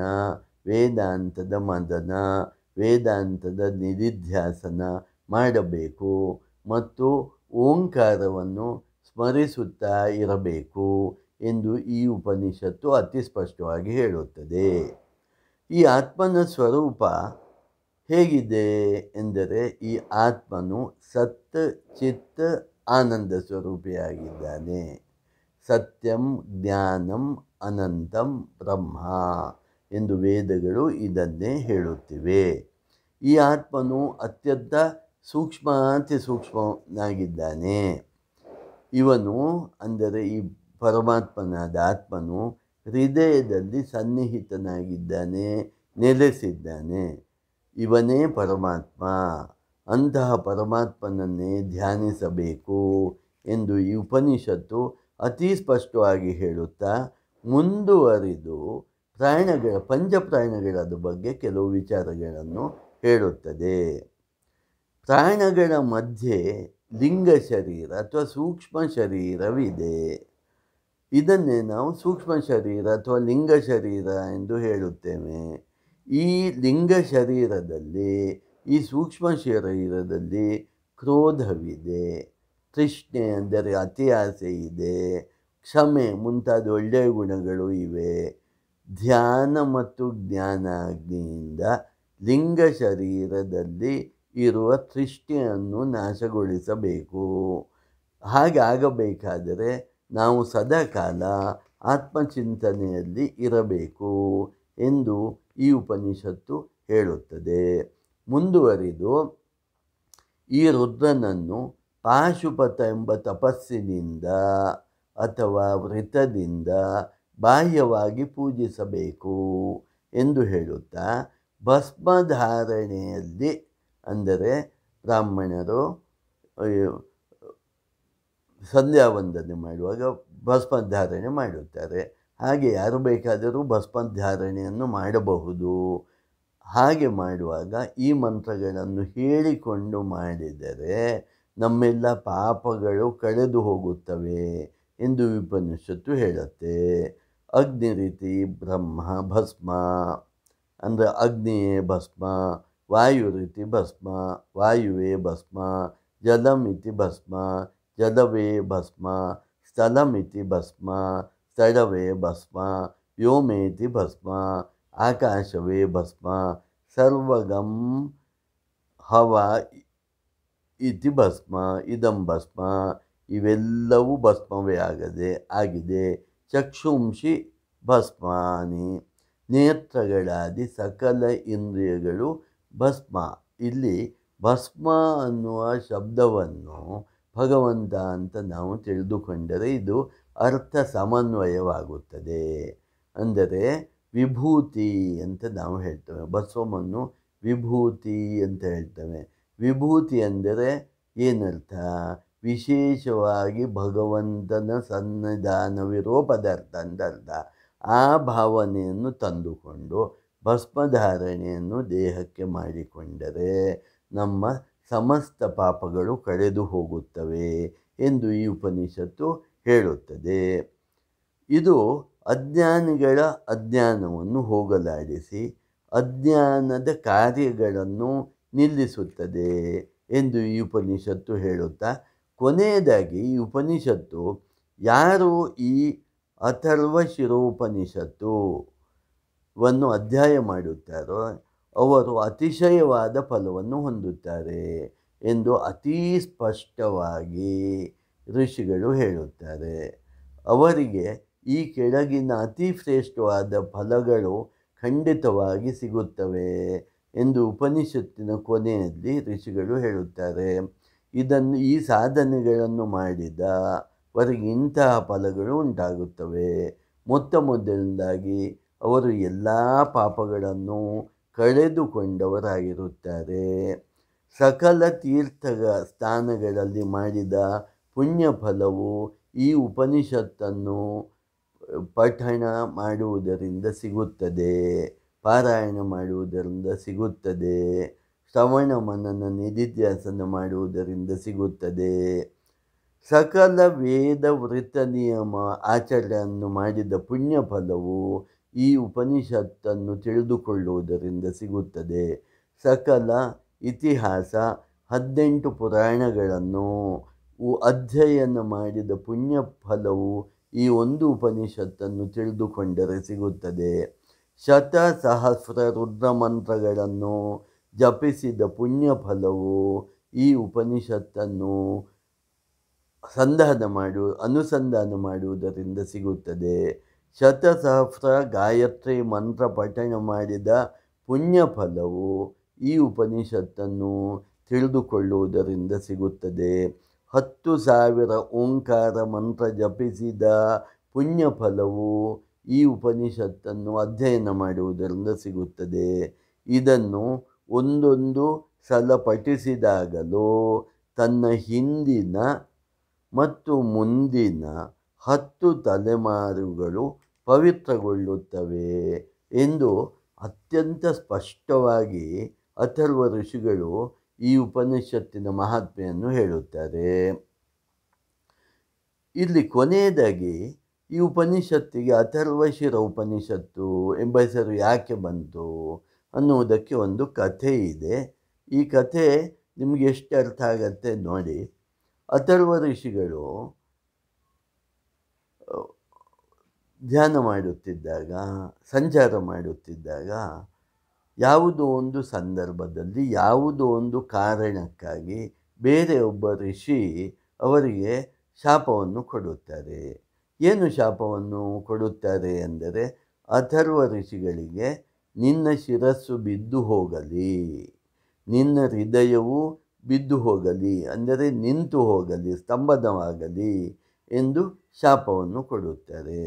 ವೇದಾಂತದ ಮನನ, ವೇದಾಂತದ ನಿಧಿಧ್ಯಾಸನ ಮಾಡಬೇಕು ಮತ್ತು ಓಂಕಾರವನ್ನು ಸ್ಮರಿಸುತ್ತಾ ಇರಬೇಕು ಎಂದು ಈ ಉಪನಿಷತ್ತು ಅತಿ ಸ್ಪಷ್ಟವಾಗಿ ಹೇಳುತ್ತದೆ. ಈ ಆತ್ಮನ ಸ್ವರೂಪ ಹೇಗಿದೆ ಎಂದರೆ, ಈ ಆತ್ಮನು ಸತ್ ಚಿತ್ ಆನಂದ ಸ್ವರೂಪಿಯಾಗಿದ್ದಾನೆ. ಸತ್ಯಂ ಜ್ಞಾನಂ ಅನಂತಂ ಬ್ರಹ್ಮ ಎಂದು ವೇದಗಳು ಇದನ್ನೇ ಹೇಳುತ್ತಿವೆ. ಈ ಆತ್ಮನು ಅತ್ಯಂತ ಅತಿ ಸೂಕ್ಷ್ಮನಾಗಿದ್ದಾನೆ. ಇವನು ಅಂದರೆ ಈ ಪರಮಾತ್ಮನಾದ ಆತ್ಮನು ಹೃದಯದಲ್ಲಿ ಸನ್ನಿಹಿತನಾಗಿದ್ದಾನೆ, ನೆಲೆಸಿದ್ದಾನೆ. ಇವನೇ ಪರಮಾತ್ಮ. ಅಂತಹ ಪರಮಾತ್ಮನನ್ನೇ ಧ್ಯಾನಿಸಬೇಕು ಎಂದು ಈ ಉಪನಿಷತ್ತು ಅತಿ ಸ್ಪಷ್ಟವಾಗಿ ಹೇಳುತ್ತಾ ಮುಂದುವರಿದು ಪಂಚಪ್ರಾಣಗಳ ಬಗ್ಗೆ ಕೆಲವು ವಿಚಾರಗಳನ್ನು ಹೇಳುತ್ತದೆ. ಪ್ರಾಣಗಳ ಮಧ್ಯೆ ಲಿಂಗ ಶರೀರ ಅಥವಾ ಸೂಕ್ಷ್ಮ ಶರೀರವಿದೆ. ಇದನ್ನೇ ನಾವು ಸೂಕ್ಷ್ಮ ಶರೀರ ಅಥವಾ ಲಿಂಗ ಶರೀರ ಎಂದು ಹೇಳುತ್ತೇವೆ. ಈ ಲಿಂಗ ಶರೀರದಲ್ಲಿ, ಈ ಸೂಕ್ಷ್ಮ ಶರೀರದಲ್ಲಿ ಕ್ರೋಧವಿದೆ, ತೃಷ್ಣೆ ಅಂದರೆ ಅತಿ ಆಸೆ ಇದೆ, ಕ್ಷಮೆ ಮುಂತಾದ ಒಳ್ಳೆಯ ಗುಣಗಳು ಇವೆ. ಧ್ಯಾನ ಮತ್ತು ಜ್ಞಾನಾಗ್ನಿಯಿಂದ ಲಿಂಗ ಶರೀರದಲ್ಲಿ ಇರುವ ತೃಷ್ಣೆಯನ್ನು ನಾಶಗೊಳಿಸಬೇಕು. ಹಾಗೆ ಆಗಬೇಕಾದರೆ ನಾವು ಸದಾಕಾಲ ಆತ್ಮಚಿಂತನೆಯಲ್ಲಿ ಇರಬೇಕು ಎಂದು ಈ ಉಪನಿಷತ್ತು ಹೇಳುತ್ತದೆ. ಮುಂದುವರಿದು ಈ ರುದ್ರನನ್ನು ಪಾಶುಪತ ಎಂಬ ತಪಸ್ಸಿನಿಂದ ಅಥವಾ ವ್ರತದಿಂದ ಬಾಹ್ಯವಾಗಿ ಪೂಜಿಸಬೇಕು ಎಂದು ಹೇಳುತ್ತಾ, ಭಸ್ಮಧಾರಣೆಯಲ್ಲಿ ಅಂದರೆ ಬ್ರಾಹ್ಮಣರು ಸಂಧ್ಯಾವಂದನೆ ಮಾಡುವಾಗ ಭಸ್ಮಧಾರಣೆ ಮಾಡುತ್ತಾರೆ. ಹಾಗೆ ಯಾರು ಬೇಕಾದರೂ ಭಸ್ಮಧಾರಣೆಯನ್ನು ಮಾಡಬಹುದು. ಹಾಗೆ ಮಾಡುವಾಗ ಈ ಮಂತ್ರಗಳನ್ನು ಹೇಳಿಕೊಂಡು ಮಾಡಿದರೆ ನಮ್ಮೆಲ್ಲ ಪಾಪಗಳು ಕಳೆದು ಹೋಗುತ್ತವೆ ಎಂದು ಉಪನಿಷತ್ತು ಹೇಳುತ್ತೆ. ಅಗ್ನಿ ರೀತಿ ಬ್ರಹ್ಮ ಭಸ್ಮ ಅಂದರೆ ಅಗ್ನಿಯೇ ಭಸ್ಮ, ವಾಯು ರೀತಿ ಭಸ್ಮ, ವಾಯುವೇ ಭಸ್ಮ, ಜಲಮಿತಿ ಭಸ್ಮ, ಜಲವೇ ಭಸ್ಮ, ಸ್ಥಲಮಿತಿ ಭಸ್ಮ, ಸ್ಥಳವೇ ಭಸ್ಮ, ವ್ಯೋಮೇತಿ ಭಸ್ಮ, ಆಕಾಶವೇ ಭಸ್ಮ, ಸರ್ವಗಂ ಹವ ಇತಿ ಭಸ್ಮ, ಇದಂ ಭಸ್ಮ, ಇವೆಲ್ಲವೂ ಭಸ್ಮವೇ ಆಗಿದೆ. ಚಕ್ಷುಂಷಿ ಭಸ್ಮಾನಿ, ನೇತ್ರಗಳಾದಿ ಸಕಲ ಇಂದ್ರಿಯಗಳು ಭಸ್ಮ. ಇಲ್ಲಿ ಭಸ್ಮ ಅನ್ನುವ ಶಬ್ದವನ್ನು ಭಗವಂತ ಅಂತ ನಾವು ತಿಳಿದುಕೊಂಡರೆ ಇದು ಅರ್ಥ ಸಮನ್ವಯವಾಗುತ್ತದೆ. ಅಂದರೆ ವಿಭೂತಿ ಅಂತ ನಾವು ಹೇಳ್ತೇವೆ, ಭಸ್ವವನ್ನು ವಿಭೂತಿ ಅಂತ ಹೇಳ್ತೇವೆ. ವಿಭೂತಿ ಅಂದರೆ ಏನರ್ಥ? ವಿಶೇಷವಾಗಿ ಭಗವಂತನ ಸನ್ನಿಧಾನವಿರೋ ಪದಾರ್ಥ ಅಂತ ಅರ್ಥ. ಆ ಭಾವನೆಯನ್ನು ತಂದುಕೊಂಡು ಭಸ್ಮಧಾರಣೆಯನ್ನು ದೇಹಕ್ಕೆ ಮಾಡಿಕೊಂಡರೆ ನಮ್ಮ ಸಮಸ್ತ ಪಾಪಗಳು ಕಳೆದು ಹೋಗುತ್ತವೆ ಎಂದು ಈ ಉಪನಿಷತ್ತು ಹೇಳುತ್ತದೆ. ಇದು ಅಜ್ಞಾನಿಗಳ ಅಜ್ಞಾನವನ್ನು ಹೋಗಲಾಡಿಸಿ ಅಜ್ಞಾನದ ಕಾರ್ಯಗಳನ್ನು ನಿಲ್ಲಿಸುತ್ತದೆ ಎಂದು ಈ ಉಪನಿಷತ್ತು ಹೇಳುತ್ತಾ, ಕೊನೆಯದಾಗಿ ಈ ಉಪನಿಷತ್ತು ಯಾರು ಈ ಅಥರ್ವ ಶಿರೋಪನಿಷತ್ತುವನ್ನು ಅಧ್ಯಾಯ ಮಾಡುತ್ತಾರೋ ಅವರು ಅತಿಶಯವಾದ ಫಲವನ್ನು ಹೊಂದುತ್ತಾರೆ ಎಂದು ಅತೀ ಸ್ಪಷ್ಟವಾಗಿ ಋಷಿಗಳು ಹೇಳುತ್ತಾರೆ. ಅವರಿಗೆ ಈ ಕೆಳಗಿನ ಅತಿ ಶ್ರೇಷ್ಠವಾದ ಫಲಗಳು ಖಂಡಿತವಾಗಿ ಸಿಗುತ್ತವೆ ಎಂದು ಉಪನಿಷತ್ತಿನ ಕೊನೆಯಲ್ಲಿ ಋಷಿಗಳು ಹೇಳುತ್ತಾರೆ. ಈ ಸಾಧನೆಗಳನ್ನು ಮಾಡಿದವರಿಗೆ ಇಂತಹ ಫಲಗಳು ಉಂಟಾಗುತ್ತವೆ. ಮೊದಲನೇದಾಗಿ ಅವರು ಎಲ್ಲ ಪಾಪಗಳನ್ನು ಕಳೆದುಕೊಂಡವರಾಗಿರುತ್ತಾರೆ. ಸಕಲ ಸ್ಥಾನಗಳಲ್ಲಿ ಮಾಡಿದ ಪುಣ್ಯ ಫಲವು ಈ ಉಪನಿಷತ್ತನ್ನು ಪಠಣ ಮಾಡುವುದರಿಂದ ಸಿಗುತ್ತದೆ, ಪಾರಾಯಣ ಮಾಡುವುದರಿಂದ ಸಿಗುತ್ತದೆ, ಶ್ರವಣ ಮನನ ನಿಧಿಧ್ಯಾಸನ ಮಾಡುವುದರಿಂದ ಸಿಗುತ್ತದೆ. ಸಕಲ ವೇದ ವೃತ್ತ ನಿಯಮ ಆಚರಣೆಯನ್ನು ಮಾಡಿದ ಪುಣ್ಯ ಫಲವು ಈ ಉಪನಿಷತ್ತನ್ನು ತಿಳಿದುಕೊಳ್ಳುವುದರಿಂದ ಸಿಗುತ್ತದೆ. ಸಕಲ ಇತಿಹಾಸ 18 ಪುರಾಣಗಳನ್ನು ಅಧ್ಯಯನ ಮಾಡಿದ ಪುಣ್ಯ ಫಲವು ಈ ಒಂದು ಉಪನಿಷತ್ತನ್ನು ತಿಳಿದುಕೊಂಡರೆ ಸಿಗುತ್ತದೆ. ಶತಸಹಸ್ರ ರುದ್ರಮಂತ್ರಗಳನ್ನು ಜಪಿಸಿದ ಪುಣ್ಯ ಫಲವು ಈ ಉಪನಿಷತ್ತನ್ನು ಅನುಸಂಧಾನ ಮಾಡುವುದರಿಂದ ಸಿಗುತ್ತದೆ. ಶತಸಹಸ್ರ ಗಾಯತ್ರಿ ಮಂತ್ರ ಪಠಣ ಮಾಡಿದ ಪುಣ್ಯ ಫಲವು ಈ ಉಪನಿಷತ್ತನ್ನು ತಿಳಿದುಕೊಳ್ಳುವುದರಿಂದ ಸಿಗುತ್ತದೆ. 10,000 ಓಂಕಾರ ಮಂತ್ರ ಜಪಿಸಿದ ಪುಣ್ಯ ಫಲವು ಈ ಉಪನಿಷತ್ತನ್ನು ಅಧ್ಯಯನ ಮಾಡುವುದರಿಂದ ಸಿಗುತ್ತದೆ. ಇದನ್ನು ಒಂದೊಂದು ಸಲ ಪಠಿಸಿದಾಗಲೂ ತನ್ನ ಹಿಂದಿನ ಮತ್ತು ಮುಂದಿನ 10 ತಲೆಮಾರುಗಳು ಪವಿತ್ರಗೊಳ್ಳುತ್ತವೆ ಎಂದು ಅತ್ಯಂತ ಸ್ಪಷ್ಟವಾಗಿ ಅಥರ್ವ ಋಷಿಗಳು ಈ ಉಪನಿಷತ್ತಿನ ಮಹಾತ್ಮೆಯನ್ನು ಹೇಳುತ್ತಾರೆ. ಇಲ್ಲಿ ಕೊನೆಯದಾಗಿ ಈ ಉಪನಿಷತ್ತಿಗೆ ಅಥರ್ವಶಿರ ಉಪನಿಷತ್ತು ಎಂಬ ಹೆಸರು ಯಾಕೆ ಬಂತು ಅನ್ನುವುದಕ್ಕೆ ಒಂದು ಕಥೆ ಇದೆ. ಈ ಕಥೆ ನಿಮಗೆ ಎಷ್ಟು ಅರ್ಥ ಆಗತ್ತೆ ನೋಡಿ. ಅಥರ್ವ ಋಷಿಗಳು ಧ್ಯಾನ ಮಾಡುತ್ತಿದ್ದಾಗ, ಸಂಚಾರ ಮಾಡುತ್ತಿದ್ದಾಗ ಯಾವುದೋ ಒಂದು ಸಂದರ್ಭದಲ್ಲಿ ಯಾವುದೋ ಒಂದು ಕಾರಣಕ್ಕಾಗಿ ಬೇರೆಯೊಬ್ಬ ಋಷಿ ಅವರಿಗೆ ಶಾಪವನ್ನು ಕೊಡುತ್ತಾರೆ. ಏನು ಶಾಪವನ್ನು ಕೊಡುತ್ತಾರೆ ಎಂದರೆ, ಅಥರ್ವ ಋಷಿಗಳಿಗೆ ನಿನ್ನ ಶಿರಸ್ಸು ಬಿದ್ದು ಹೋಗಲಿ, ನಿನ್ನ ಹೃದಯವು ಬಿದ್ದು ಹೋಗಲಿ, ಅಂದರೆ ನಿಂತು ಹೋಗಲಿ, ಸ್ತಂಭನವಾಗಲಿ ಎಂದು ಶಾಪವನ್ನು ಕೊಡುತ್ತಾರೆ.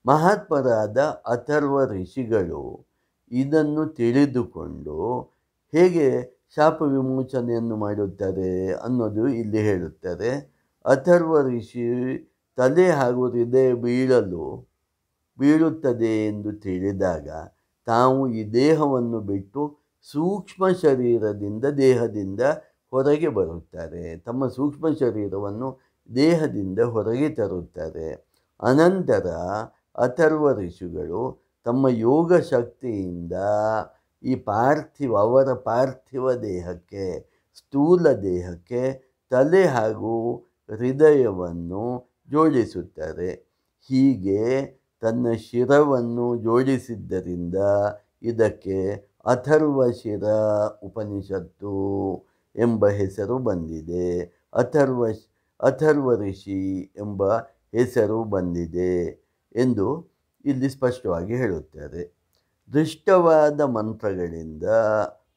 ಮಹಾತ್ಮರಾದ ಅಥರ್ವ ಋಷಿಗಳು ಇದನ್ನು ತಿಳಿದುಕೊಂಡು ಹೇಗೆ ಶಾಪ ವಿಮೋಚನೆಯನ್ನು ಮಾಡುತ್ತಾರೆ ಅನ್ನೋದು ಇಲ್ಲಿ ಹೇಳುತ್ತಾರೆ. ಅಥರ್ವ ಋಷಿ ತಲೆ ಹಾಗೂ ಹೃದಯ ಬೀಳುತ್ತದೆ ಎಂದು ತಿಳಿದಾಗ ತಾವು ಈ ದೇಹವನ್ನು ಬಿಟ್ಟು ಸೂಕ್ಷ್ಮ ದೇಹದಿಂದ ಹೊರಗೆ ಬರುತ್ತಾರೆ. ತಮ್ಮ ಸೂಕ್ಷ್ಮ ಶರೀರವನ್ನು ದೇಹದಿಂದ ಹೊರಗೆ ತರುತ್ತಾರೆ. ಅನಂತರ ಅಥರ್ವ ಋಷಿಗಳು ತಮ್ಮ ಯೋಗ ಶಕ್ತಿಯಿಂದ ಈ ಅವರ ಪಾರ್ಥಿವ ದೇಹಕ್ಕೆ, ಸ್ಥೂಲ ದೇಹಕ್ಕೆ ತಲೆ ಹಾಗೂ ಹೃದಯವನ್ನು ಜೋಡಿಸುತ್ತಾರೆ. ಹೀಗೆ ತನ್ನ ಶಿರವನ್ನು ಜೋಡಿಸಿದ್ದರಿಂದ ಇದಕ್ಕೆ ಅಥರ್ವಶಿರ ಉಪನಿಷತ್ತು ಎಂಬ ಹೆಸರು ಬಂದಿದೆ. ಅಥರ್ವ ಋಷಿ ಎಂಬ ಹೆಸರು ಬಂದಿದೆ ಎಂದು ಇಲ್ಲಿ ಸ್ಪಷ್ಟವಾಗಿ ಹೇಳುತ್ತಾರೆ. ದೃಷ್ಟವಾದ ಮಂತ್ರಗಳಿಂದ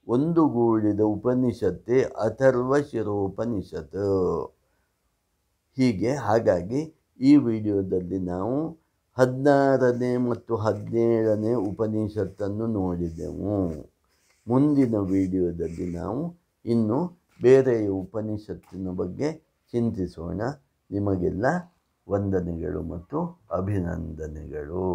ಒಂದುಗೂಡಿದ ಉಪನಿಷತ್ತೇ ಅಥರ್ವ ಶಿರೋಪನಿಷತ್ತು. ಹಾಗಾಗಿ ಈ ವಿಡಿಯೋದಲ್ಲಿ ನಾವು 16ನೇ ಮತ್ತು 17ನೇ ಉಪನಿಷತ್ತನ್ನು ನೋಡಿದೆವು. ಮುಂದಿನ ವಿಡಿಯೋದಲ್ಲಿ ನಾವು ಇನ್ನು ಬೇರೆಯ ಉಪನಿಷತ್ತಿನ ಬಗ್ಗೆ ಚಿಂತಿಸೋಣ. ನಿಮಗೆಲ್ಲ ವಂದನೆಗಳು ಮತ್ತು ಅಭಿನಂದನೆಗಳು.